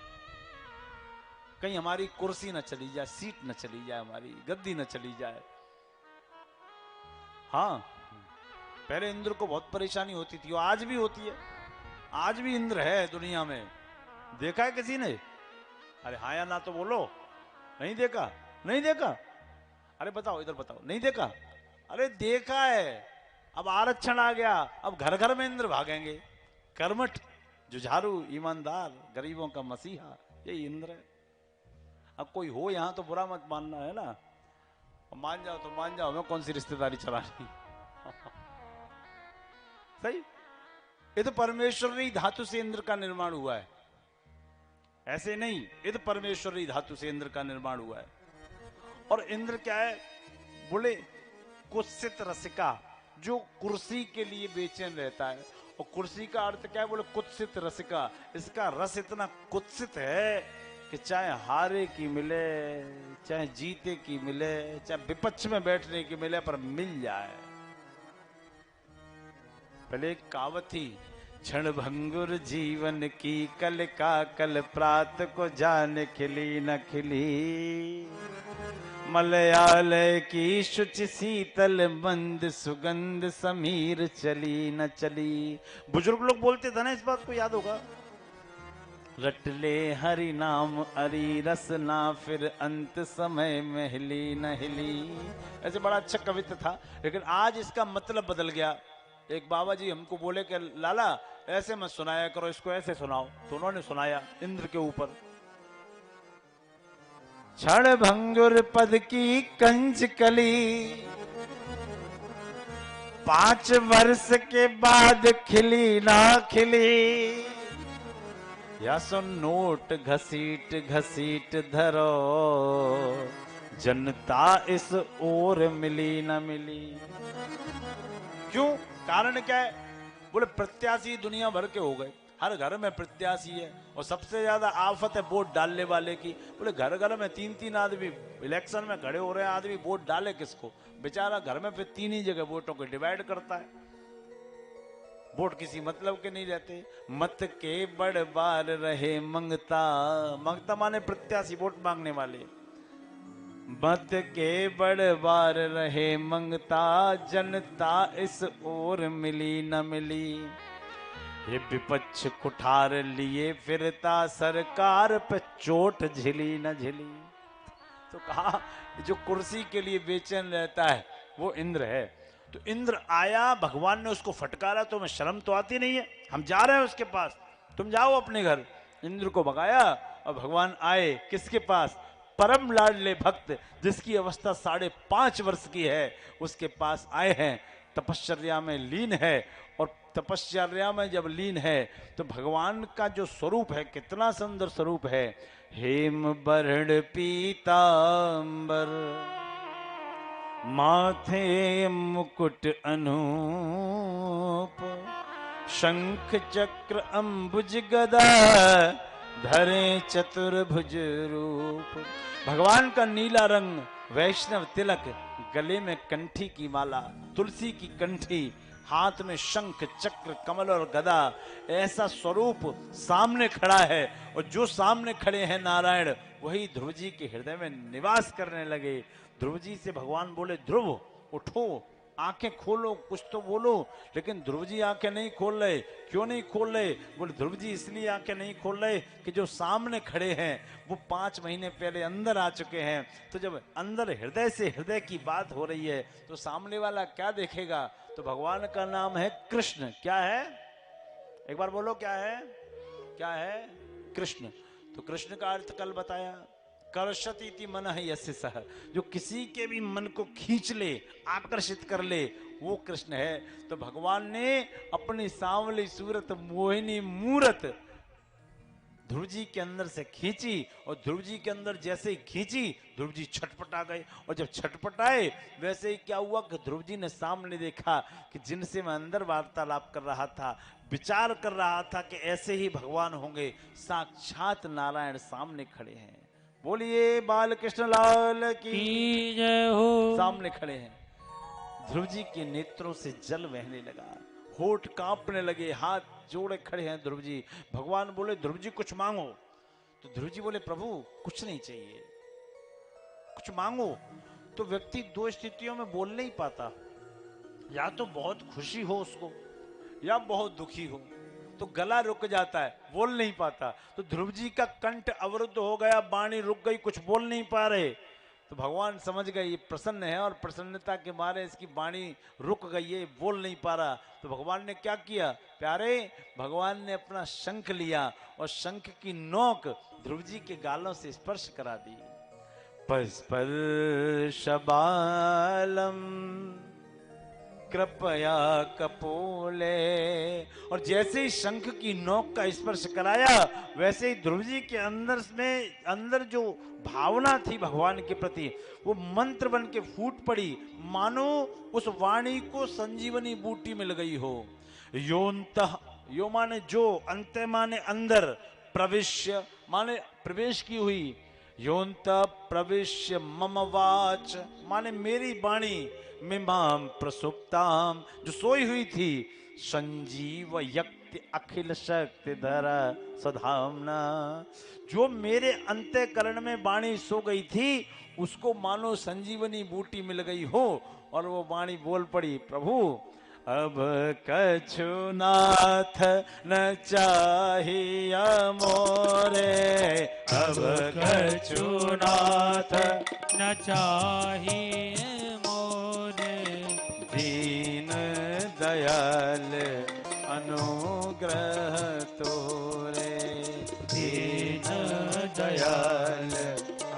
कहीं हमारी कुर्सी न चली जाए, सीट न चली जाए, हमारी गद्दी न चली जाए। हाँ पहले इंद्र को बहुत परेशानी होती थी, और आज भी होती है। आज भी इंद्र है दुनिया में, देखा है किसी ने? अरे हाँ या ना तो बोलो। नहीं देखा? नहीं देखा? अरे बताओ, इधर बताओ, नहीं देखा? अरे देखा है। अब आरक्षण आ गया, अब घर घर में इंद्र भागेंगे। कर्मठ, जुझारू, ईमानदार, गरीबों का मसीहा, यही इंद्र है। अब कोई हो यहां तो बुरा मत मानना, है ना? मान जाओ तो मान जाओ, मैं कौन सी रिश्तेदारी चलानी। सही। ये तो परमेश्वरी धातु से इंद्र का निर्माण हुआ है, ऐसे नहीं। ये तो परमेश्वरी धातु से इंद्र का निर्माण हुआ है। और इंद्र क्या है? बोले कुत्सित रसिका, जो कुर्सी के लिए बेचैन रहता है। और कुर्सी का अर्थ क्या है? बोले कुत्सित रसिका। इसका रस इतना कुत्सित है कि चाहे हारे की मिले, चाहे जीते की मिले, चाहे विपक्ष में बैठने की मिले, पर मिल जाए। पहले एक कहावत थी, क्षण भंगुर जीवन की कल का कल, प्रात को जान खिली न खिली। मलयालय की शुचि शीतल मंद सुगंध, समीर चली न चली। बुजुर्ग लोग बोलते थे ना, इस बात को याद होगा। रट ले हरि नाम अरी रसना, फिर अंत समय में हिली न हिली। ऐसे बड़ा अच्छा कविता था, लेकिन आज इसका मतलब बदल गया। एक बाबा जी हमको बोले कि लाला ऐसे मत सुनाया करो, इसको ऐसे सुनाओ। तो उन्होंने सुनाया इंद्र के ऊपर। क्षण भंगुर पद की कंज कली, 5 वर्ष के बाद खिली ना खिली। या सो नोट घसीट घसीट धरो, जनता इस ओर मिली न मिली। क्यों? कारण क्या है? बोले प्रत्याशी दुनिया भर के हो गए, हर घर में प्रत्याशी है। और सबसे ज्यादा आफत है वोट डालने वाले की। बोले घर घर में 3-3 आदमी इलेक्शन में खड़े हो रहे हैं, आदमी वोट डाले किसको? बेचारा घर में फिर 3 ही जगह वोटों को डिवाइड करता है। वोट किसी मतलब के नहीं रहते। मत के बड़ बार रहे मंगता, मंगता माने प्रत्याशी, वोट मांगने वाले। मत के बड़ बार रहे मंगता, जनता इस ओर मिली न मिली। ये विपक्ष कुठार लिए फिरता, सरकार पे चोट झिली न झिली। तो कहा जो कुर्सी के लिए बेचैन रहता है वो इंद्र है। तो इंद्र आया, भगवान ने उसको फटकारा, तो हमें शर्म तो आती नहीं है, हम जा रहे हैं उसके पास, तुम जाओ अपने घर। इंद्र को भगाया और भगवान आए किसके पास? परम लाडले भक्त जिसकी अवस्था 5.5 वर्ष की है, उसके पास आए हैं। तपश्चर्या में लीन है, और तपश्चर्या में जब लीन है तो भगवान का जो स्वरूप है कितना सुंदर स्वरूप है। हेम वर्ण पीतांबर, माथे मुकुट अनूप, शंख चक्र अंबुज गदा, धरे चतुर्भुज रूप। भगवान का नीला रंग, वैष्णव तिलक, गले में कंठी की माला, तुलसी की कंठी, हाथ में शंख चक्र कमल और गदा, ऐसा स्वरूप सामने खड़ा है। और जो सामने खड़े हैं नारायण, वही ध्रुव जी के हृदय में निवास करने लगे। ध्रुव जी से भगवान बोले, ध्रुव उठो, आंखें खोलो, कुछ तो बोलो। लेकिन ध्रुव जी आंखें नहीं खोल रहे। क्यों नहीं खोल रहे? बोले ध्रुव जी इसलिए आंखें नहीं खोल रहे कि जो सामने खड़े हैं वो 5 महीने पहले अंदर आ चुके हैं। तो जब अंदर हृदय से हृदय की बात हो रही है तो सामने वाला क्या देखेगा? तो भगवान का नाम है कृष्ण। क्या है? एक बार बोलो, क्या है? क्या है? कृष्ण। तो कृष्ण का अर्थ कल बताया, कर्षति मनः यस्य सः, जो किसी के भी मन को खींच ले, आकर्षित कर ले, वो कृष्ण है। तो भगवान ने अपनी सांवली सूरत, मोहिनी मूरत ध्रुव जी के अंदर से खींची, और ध्रुव जी के अंदर जैसे ही खींची ध्रुव जी छटपटा गए। और जब छटपटाए वैसे ही क्या हुआ कि ध्रुव जी ने सामने देखा कि जिनसे मैं अंदर वार्तालाप कर रहा था, विचार कर रहा था कि ऐसे ही भगवान होंगे, साक्षात नारायण सामने खड़े हैं। बोलिए बाल कृष्ण लाल की जय हो। सामने खड़े हैं। ध्रुव जी के नेत्रों से जल बहने लगा, होठ कांपने लगे, हाथ जोड़े खड़े हैं ध्रुव जी। भगवान बोले, ध्रुव जी कुछ मांगो। तो ध्रुव जी बोले, प्रभु कुछ नहीं चाहिए, कुछ मांगो। तो व्यक्ति 2 स्थितियों में बोल नहीं पाता, या तो बहुत खुशी हो उसको, या बहुत दुखी हो, तो गला रुक जाता है, बोल नहीं पाता। तो ध्रुव जी का कंठ अवरुद्ध हो गया, वाणी रुक गई, कुछ बोल नहीं पा रहे। तो भगवान समझ गए ये प्रसन्न है, और प्रसन्नता के मारे इसकी वाणी रुक गई है, बोल नहीं पा रहा। तो भगवान ने क्या किया? प्यारे, भगवान ने अपना शंख लिया और शंख की नोक ध्रुव जी के गालों से स्पर्श करा दी। स्पर्शबालम कृपया कपोले। और जैसे ही शंख की नोक का स्पर्श कराया, वैसे ही ध्रुव जी के अंदर जो भावना थी भगवान के प्रति, वो मंत्र बन के फूट पड़ी, मानो उस वाणी को संजीवनी बूटी मिल गई हो। योन्तः, यो माने जो, अंत माने अंदर, प्रविश्य माने प्रवेश की हुई, योन्तः प्रविश्य मम वाच माने मेरी वाणी, मिमाम प्रसुप्ताम जो सोई हुई थी, संजीव यक्ति अखिल शक्ति धर सधामना, जो मेरे अंतःकरण में वाणी सो गई थी उसको मानो संजीवनी बूटी मिल गई हो, और वो वाणी बोल पड़ी, प्रभु अब कछु नाथ न चाहिए मोरे, अब कछु नाथ न चाहिए मोरे, दीन दयाल अनुग्रह तोरे, दीन दयाल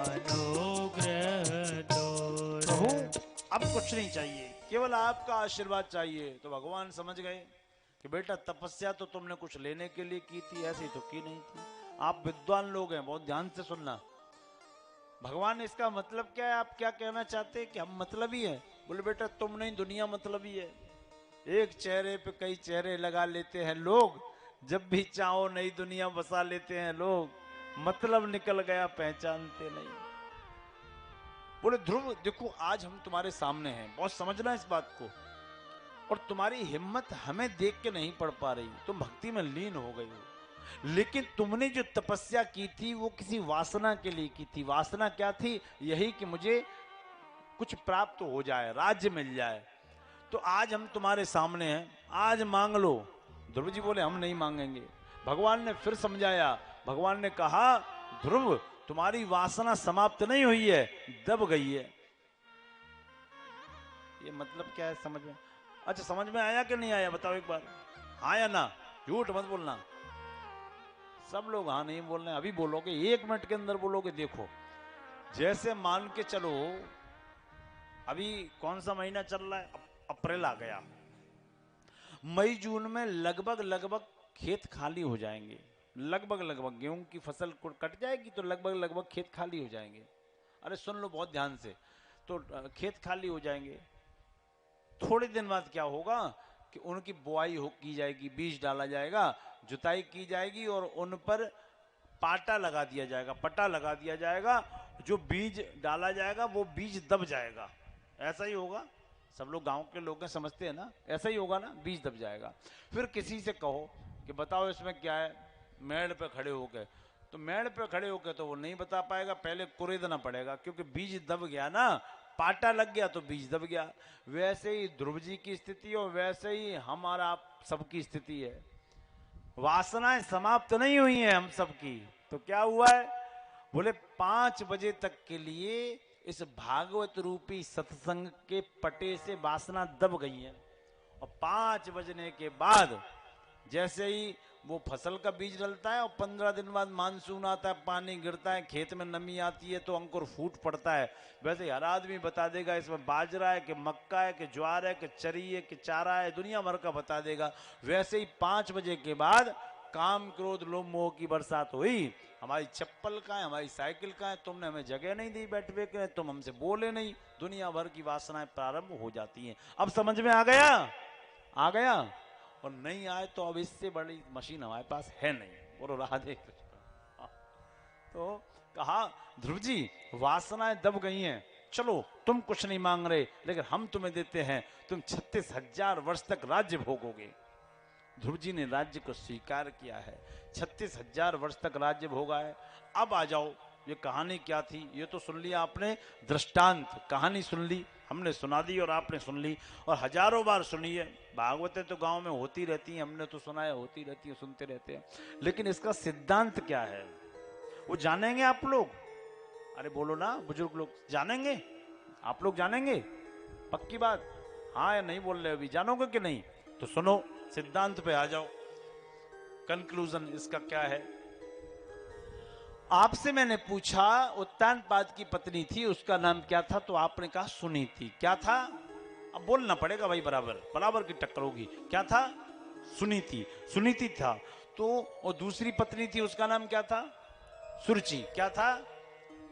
अनुग्रह तोरे। प्रभु अब कुछ नहीं चाहिए, केवल आपका आशीर्वाद चाहिए। तो भगवान समझ गए कि बेटा तपस्या तो तुमने कुछ लेने के लिए की थी, ऐसी तो की नहीं थी। आप विद्वान लोग हैं, बहुत ध्यान से सुनना। भगवान इसका मतलब क्या है, आप क्या कहना चाहते हैं कि हम मतलबी हैं? बोले बेटा तुम नहीं, दुनिया मतलबी है। एक चेहरे पे कई चेहरे लगा लेते हैं लोग, जब भी चाहो नई दुनिया बसा लेते हैं लोग, मतलब निकल गया पहचानते नहीं। बोले ध्रुव देखो आज हम तुम्हारे सामने हैं, बहुत समझना इस बात को, और तुम्हारी हिम्मत हमें देख के नहीं पड़ पा रही, तुम भक्ति में लीन हो गई हो। लेकिन तुमने जो तपस्या की थी वो किसी वासना के लिए की थी। वासना क्या थी? यही कि मुझे कुछ प्राप्त हो जाए, राज्य मिल जाए। तो आज हम तुम्हारे सामने हैं, आज मांग लो। ध्रुव जी बोले हम नहीं मांगेंगे। भगवान ने फिर समझाया, भगवान ने कहा ध्रुव तुम्हारी वासना समाप्त नहीं हुई है, दब गई है। ये मतलब क्या है समझ में? अच्छा समझ में आया कि नहीं आया बताओ एक बार, हाँ या ना? झूठ मत बोलना। सब लोग हाँ नहीं बोल रहे हैं। अभी बोलोगे, 1 मिनट के अंदर बोलोगे। देखो जैसे मान के चलो अभी कौन सा महीना चल रहा है? अप्रैल आ गया। मई जून में लगभग खेत खाली हो जाएंगे। लगभग गेहूं की फसल कट जाएगी तो लगभग खेत खाली हो जाएंगे। अरे सुन लो बहुत ध्यान से, तो खेत खाली हो जाएंगे। थोड़े दिन बाद क्या होगा कि उनकी बुआई की जाएगी, बीज डाला जाएगा, जुताई की जाएगी और उन पर पाटा लगा दिया जाएगा, पट्टा लगा दिया जाएगा। जो बीज डाला जाएगा वो बीज दब जाएगा। ऐसा ही होगा। सब लोग गांव के लोग समझते हैं ना, ऐसा ही होगा ना, बीज दब जाएगा। फिर किसी से कहो कि बताओ इसमें क्या है, मेड़ पे खड़े होकर, तो मेड़ पे खड़े होकर तो वो नहीं बता पाएगा, पहले कुरेदना पड़ेगा, क्योंकि बीज दब गया ना, पाटा लग गया तो बीज दब गया। वैसे ही ध्रुव जी की स्थिति और वैसे ही हमारा आप सबकी स्थिति है। वासनाएं समाप्त नहीं हुई हैं हम सबकी। तो क्या हुआ है? बोले 5 बजे तक के लिए इस भागवत रूपी सत्संग के पटे से वासना दब गई है। और 5 बजने के बाद जैसे ही वो फसल का बीज डलता है और 15 दिन बाद मानसून आता है, पानी गिरता है, खेत में नमी आती है तो अंकुर फूट पड़ता है। वैसे हर आदमी बता देगा इसमें बाजरा है कि मक्का है कि ज्वार है कि चरी है कि चारा है, दुनिया भर का बता देगा। वैसे ही 5 बजे के बाद काम क्रोध लोभ मोह की बरसात हुई। हमारी चप्पल कहाँ है, हमारी साइकिल कहाँ है, तुमने हमें जगह नहीं दी बैठने के, तुम हमसे बोले नहीं। दुनिया भर की वासनाएं प्रारंभ हो जाती हैं। अब समझ में आ गया? आ गया? और नहीं आए तो अब इससे बड़ी मशीन हमारे पास है नहीं। बोलो राधे कृष्ण। तो कहा ध्रुव जी वासनाएं दब गई हैं, चलो तुम कुछ नहीं मांग रहे लेकिन हम तुम्हें देते हैं, तुम 36,000 वर्ष तक राज्य भोगोगे। ध्रुव जी ने राज्य को स्वीकार किया है, 36,000 वर्ष तक राज्य भोगा है। अब आ जाओ, ये कहानी क्या थी ये तो सुन लिया आपने, दृष्टांत कहानी सुन ली, हमने सुना दी और आपने सुन ली और हजारों बार सुनी है। भागवतें तो गांव में होती रहती हैं, हमने तो सुना है, होती रहती है, सुनते रहते हैं। लेकिन इसका सिद्धांत क्या है वो जानेंगे आप लोग? अरे बोलो ना बुजुर्ग लोग, जानेंगे? आप लोग जानेंगे? पक्की बात? हाँ या नहीं बोल रहे अभी, जानोगे कि नहीं? तो सुनो, सिद्धांत पे आ जाओ। कंक्लूजन इसका क्या है? आपसे मैंने पूछा उत्तानपाद की पत्नी थी, उसका नाम क्या था? तो आपने कहा सुनीति। क्या था? अब बोलना पड़ेगा भाई, बराबर की टक्कर होगी। क्या था? सुनीति। सुनीति था। तो और दूसरी पत्नी थी, उसका नाम क्या था? सुरुचि। क्या था?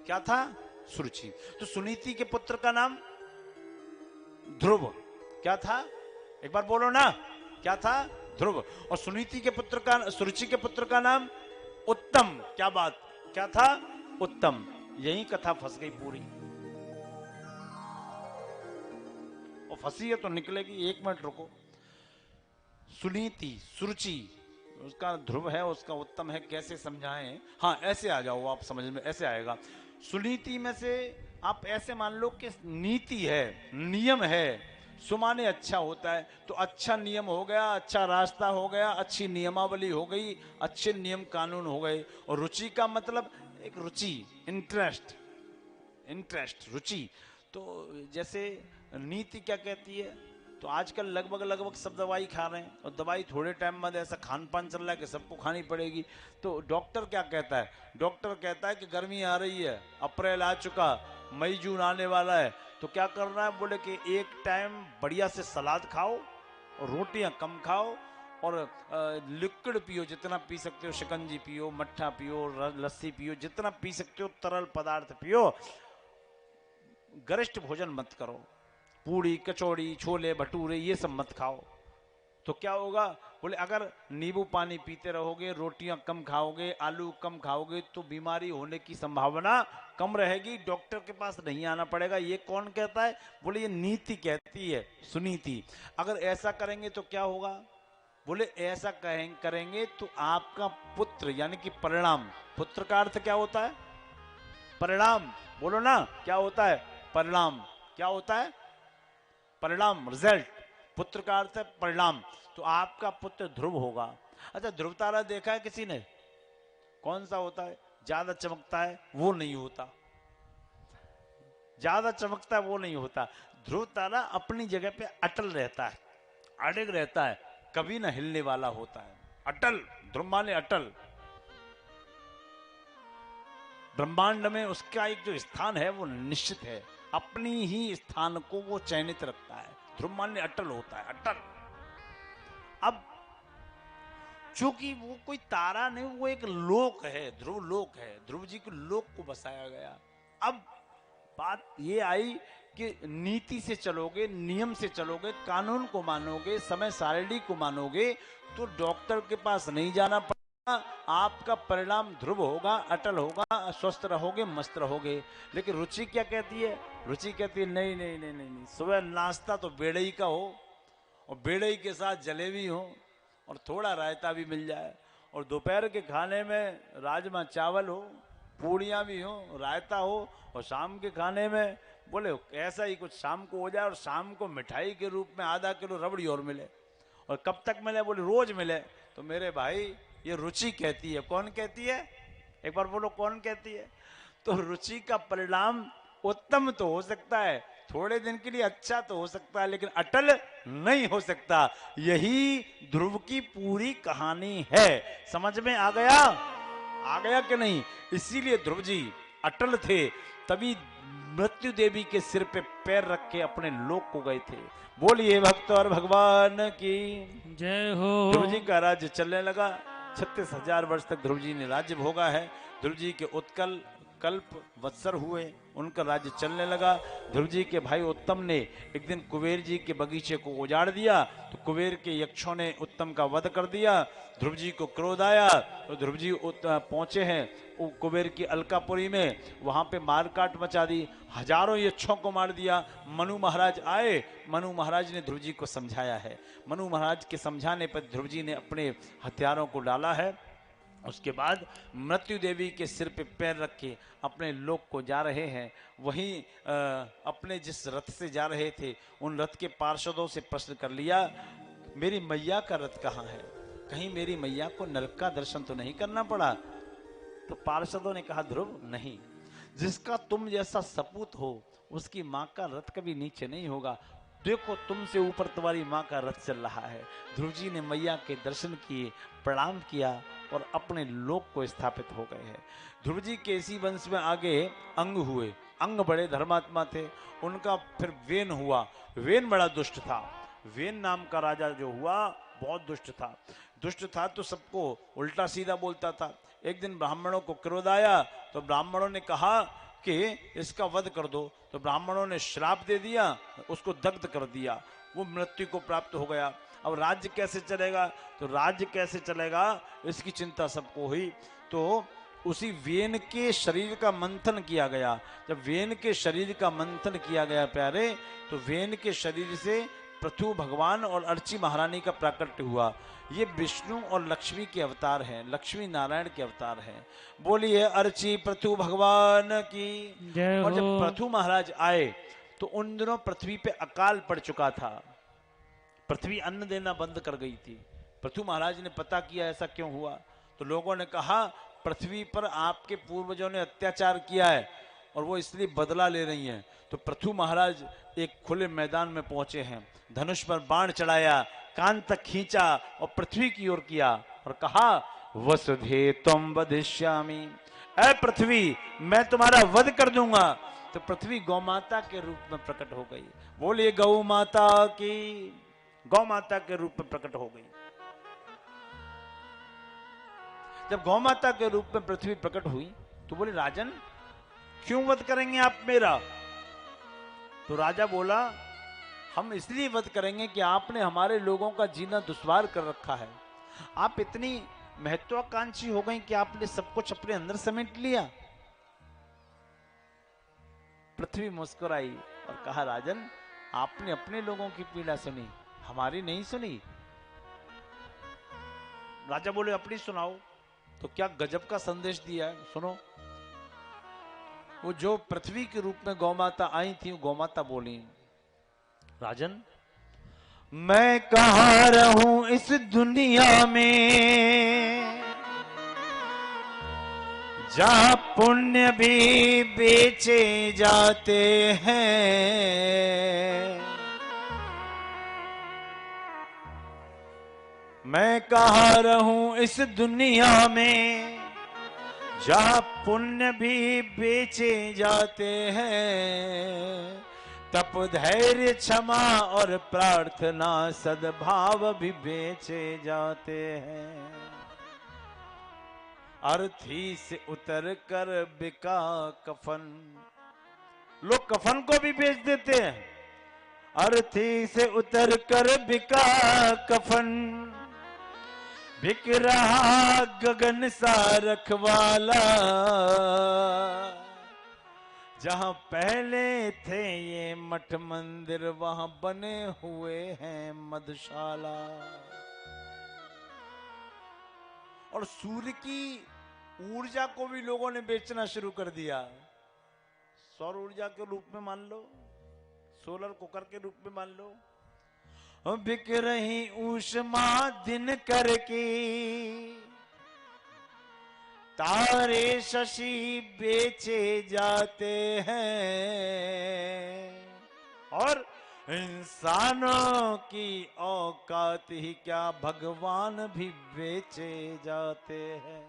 क्या था? सुरुचि। तो सुनीति के पुत्र का नाम ध्रुव। क्या था? एक बार बोलो ना, क्या था? ध्रुव। और सुनीति के पुत्र का, सुरुचि के पुत्र का नाम उत्तम। क्या बात? क्या था? उत्तम। यही कथा फंस गई पूरी। और फंसी है तो निकलेगी। 1 मिनट रुको। सुनीति, सुरुचि, उसका ध्रुव है, उसका उत्तम है, कैसे समझाएं? हाँ ऐसे आ जाओ, आप समझ में ऐसे आएगा। सुनीति में से आप ऐसे मान लो कि नीति है, नियम है। सुमाने अच्छा होता है तो अच्छा नियम हो गया, अच्छा रास्ता हो गया, अच्छी नियमावली हो गई, अच्छे नियम कानून हो गए। और रुचि का मतलब एक रुचि, इंटरेस्ट, रुचि। तो जैसे नीति क्या कहती है? तो आजकल लगभग सब दवाई खा रहे हैं और दवाई थोड़े टाइम बाद ऐसा खान पान चल रहा है कि सबको खानी पड़ेगी। तो डॉक्टर क्या कहता है? डॉक्टर कहता है कि गर्मी आ रही है, अप्रैल आ चुका, मई जून आने वाला है, तो क्या करना है? बोले कि एक टाइम बढ़िया से सलाद खाओ और रोटियां कम खाओ और लिक्विड पियो, जितना पी सकते हो, शिकंजी पियो, मट्ठा पियो, लस्सी पियो, जितना पी सकते हो तरल पदार्थ पियो। गरिष्ठ भोजन मत करो, पूड़ी कचौड़ी छोले भटूरे ये सब मत खाओ। तो क्या होगा? बोले अगर नींबू पानी पीते रहोगे, रोटियां कम खाओगे, आलू कम खाओगे तो बीमारी होने की संभावना कम रहेगी, डॉक्टर के पास नहीं आना पड़ेगा। ये कौन कहता है? बोले ये नीति कहती है, सुनीति। अगर ऐसा करेंगे तो क्या होगा? बोले ऐसा करेंगे तो आपका पुत्र यानी कि परिणाम, पुत्र का अर्थ क्या होता है? परिणाम। बोलो ना, क्या होता है? परिणाम। क्या होता है? परिणाम, रिजल्ट। पुत्र का अर्थ है परिणाम। तो आपका पुत्र ध्रुव होगा। अच्छा, ध्रुव तारा देखा है किसी ने? कौन सा होता है? ज्यादा चमकता है वो नहीं होता, ज्यादा चमकता है वो नहीं होता। ध्रुव तारा अपनी जगह पे अटल रहता है, अड़िग रहता है, कभी ना हिलने वाला होता है। अटल, ध्रुव माने अटल। ब्रह्मांड में उसका एक जो स्थान है वो निश्चित है, अपनी ही स्थान को वो चयनित रखता है। ध्रुव माने अटल होता है, अटल। अब चूंकि वो कोई तारा नहीं, वो एक लोक है, ध्रुव लोक है, ध्रुव जी के लोक को बसाया गया। अब बात ये आई कि नीति से चलोगे, नियम से चलोगे, कानून को मानोगे, समय सारणी को मानोगे तो डॉक्टर के पास नहीं जाना पड़ेगा, आपका परिणाम ध्रुव होगा, अटल होगा, स्वस्थ रहोगे, मस्त रहोगे। लेकिन रुचि क्या कहती है? रुचि कहती है नहीं नहीं नहीं नहीं, नहीं। सुबह नाश्ता तो बेड़ई का हो और बेड़ई के साथ जलेबी हो और थोड़ा रायता भी मिल जाए, और दोपहर के खाने में राजमा चावल हो, पूड़ियाँ भी हो, रायता हो, और शाम के खाने में बोले ऐसा ही कुछ शाम को हो जाए, और शाम को मिठाई के रूप में आधा किलो रबड़ी और मिले। और कब तक मिले? बोले रोज मिले। तो मेरे भाई ये रुचि कहती है। कौन कहती है? एक बार बोलो, कौन कहती है? तो रुचि का परिणाम उत्तम तो हो सकता है, थोड़े दिन के लिए अच्छा तो हो सकता है, लेकिन अटल नहीं हो सकता। यही ध्रुव की पूरी कहानी है। समझ में आ गया? आ गया कि नहीं? इसीलिए ध्रुव जी अटल थे, तभी मृत्यु देवी के सिर पे पैर रख के अपने लोक को गए थे। बोलिए भक्त और भगवान की जय हो। ध्रुव जी का राज्य चलने लगा। 36,000 वर्ष तक ध्रुव जी ने राज्य भोगा है। ध्रुव जी के उत्कल कल्प वत्सर हुए, उनका राज्य चलने लगा। ध्रुव जी के भाई उत्तम ने एक दिन कुबेर जी के बगीचे को उजाड़ दिया, तो कुबेर के यक्षों ने उत्तम का वध कर दिया। ध्रुव जी को क्रोध आया तो ध्रुव जी पहुंचे हैं कुबेर की अलकापुरी में, वहां पे मारकाट मचा दी, हजारों यक्षों को मार दिया। मनु महाराज आए, मनु महाराज ने ध्रुव जी को समझाया है। मनु महाराज के समझाने पर ध्रुव जी ने अपने हथियारों को डाला है। उसके बाद मृत्यु देवी के सिर पे पैर रख के अपने लोक को जा रहे हैं। वहीं अपने जिस रथ से जा रहे थे उन रथ के पार्षदों से प्रश्न कर लिया, मेरी मैया का रथ कहाँ है? कहीं मेरी मैया को नरक का दर्शन तो नहीं करना पड़ा? तो पार्षदों ने कहा, ध्रुव नहीं, जिसका तुम जैसा सपूत हो उसकी माँ का रथ कभी नीचे नहीं होगा। देखो तुमसे ऊपर तुम्हारी माँ का रथ चल रहा है। ध्रुव जी ने मैया के दर्शन किए, प्रणाम किया और अपने लोक को स्थापित हो गए हैं। ध्रुव जी केसी वंश में आगे अंग हुए। अंग बड़े धर्मात्मा थे, उनका फिर वेन हुआ। वेन बड़ा दुष्ट था। वेन नाम का राजा जो हुआ बहुत दुष्ट था। दुष्ट था तो सबको उल्टा सीधा बोलता था। एक दिन ब्राह्मणों को क्रोध आया तो ब्राह्मणों ने कहा कि इसका वध कर दो, तो ब्राह्मणों ने श्राप दे दिया, उसको दग्ध कर दिया, वो मृत्यु को प्राप्त हो गया। अब राज्य कैसे चलेगा? तो राज्य कैसे चलेगा इसकी चिंता सबको हुई। तो उसी वेन के शरीर का मंथन किया गया। जब वेन के शरीर का मंथन किया गया प्यारे, तो वेन के शरीर से पृथु भगवान और अर्ची महारानी का प्राकट्य हुआ। ये विष्णु और लक्ष्मी के अवतार हैं, लक्ष्मी नारायण के अवतार हैं। बोलिए अर्ची पृथु भगवान की जय हो। और जब पृथु महाराज आए तो उन दिनों पृथ्वी पे अकाल पड़ चुका था, पृथ्वी अन्न देना बंद कर गई थी। पृथु महाराज ने पता किया ऐसा क्यों हुआ, तो लोगों ने कहा पृथ्वी पर आपके पूर्वजों ने अत्याचार किया है और वो इसलिए बदला ले रही हैं। तो पृथु महाराज एक खुले मैदान में पहुंचे हैं, धनुष पर बाण चढ़ाया, कान तक खींचा और पृथ्वी की ओर किया और कहा, वसुधे तुम वधिष्यामि, ऐ पृथ्वी मैं तुम्हारा वध कर दूंगा। तो पृथ्वी गौ माता के रूप में प्रकट हो गई। बोलिए गौ माता की, गौ माता के रूप में प्रकट हो गई। जब गौ माता के रूप में पृथ्वी प्रकट हुई तो बोले, राजन क्यों वध करेंगे आप मेरा? तो राजा बोला हम इसलिए वध करेंगे कि आपने हमारे लोगों का जीना दुश्वार कर रखा है। आप इतनी महत्वाकांक्षी हो गई कि आपने सब कुछ अपने अंदर समेट लिया। पृथ्वी मुस्कुराई और कहा, राजन आपने अपने लोगों की पीड़ा सुनी, हमारी नहीं सुनी। राजा बोले, अपनी सुनाओ। तो क्या गजब का संदेश दिया है, सुनो। वो जो पृथ्वी के रूप में गौमाता आई थी, वो गौमाता बोली, राजन मैं कहाँ रहूं इस दुनिया में, जहां पुण्य भी बेचे जाते हैं। मैं कहाँ रहूं इस दुनिया में, जहां पुण्य भी बेचे जाते हैं। तप धैर्य क्षमा और प्रार्थना सद्भाव भी बेचे जाते हैं। अर्थी से उतर कर बिका कफन, लोग कफन को भी बेच देते हैं। अर्थी से उतर कर बिका कफन, बिक रहा गगन सा रखवाला। जहां पहले थे ये मठ मंदिर, वहां बने हुए हैं मधुशाला। और सूर्य की ऊर्जा को भी लोगों ने बेचना शुरू कर दिया। सौर ऊर्जा के रूप में मान लो, सोलर कुकर के रूप में मान लो। बिक रही ऊष्मा दिन करके, तारे शशि बेचे जाते हैं। और इंसानों की औकात ही क्या, भगवान भी बेचे जाते हैं।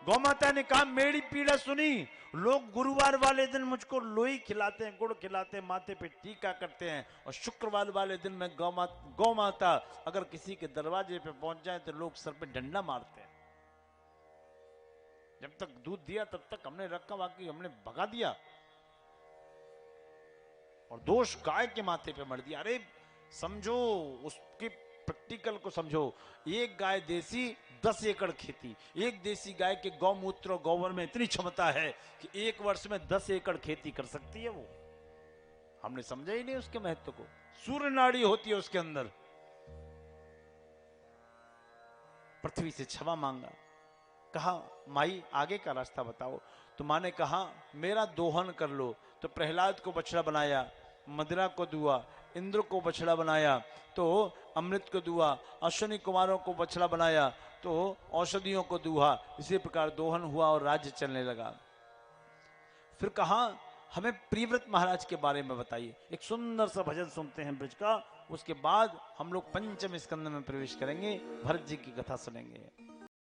गौमाता ने कहा, मेरी पीड़ा सुनी। लोग गुरुवार वाले दिन मुझको लोई खिलाते हैं, गुड़ खिलाते हैं, माथे पे टीका करते हैं। और शुक्रवार वाले दिन में गौमाता अगर किसी के दरवाजे पे पहुंच जाए तो लोग सर पे डंडा मारते हैं। जब तक दूध दिया तब तक हमने रखा, बाकी हमने भगा दिया। और दोष गाय के माथे पे मर दिया। अरे समझो, उसकी प्रैक्टिकल को समझो। एक गाय देसी, 10 एकड़ खेती। एक देसी गाय के गौमूत्र और गोबर में इतनी क्षमता है कि एक वर्ष में 10 एकड़ खेती कर सकती है वो। हमने समझा ही नहीं उसके महत्व को। सूर्य नाड़ी होती है उसके अंदर। पृथ्वी से क्षमा मांगा, कहा माई आगे का रास्ता बताओ। तो मां ने कहा, मेरा दोहन कर लो। तो प्रहलाद को बछड़ा बनाया, मदिरा को दुआ, इंद्र को बछड़ा बनाया तो अमृत को दुआ, अश्विनी कुमारों को बछड़ा बनाया तो औषधियों को दुहा। इसी प्रकार दोहन हुआ और राज्य चलने लगा। फिर कहा, हमें प्रियव्रत महाराज के बारे में बताइए। एक सुंदर सा भजन सुनते हैं ब्रज का, उसके बाद हम लोग पंचम स्कंद में प्रवेश करेंगे, भरत जी की कथा सुनेंगे।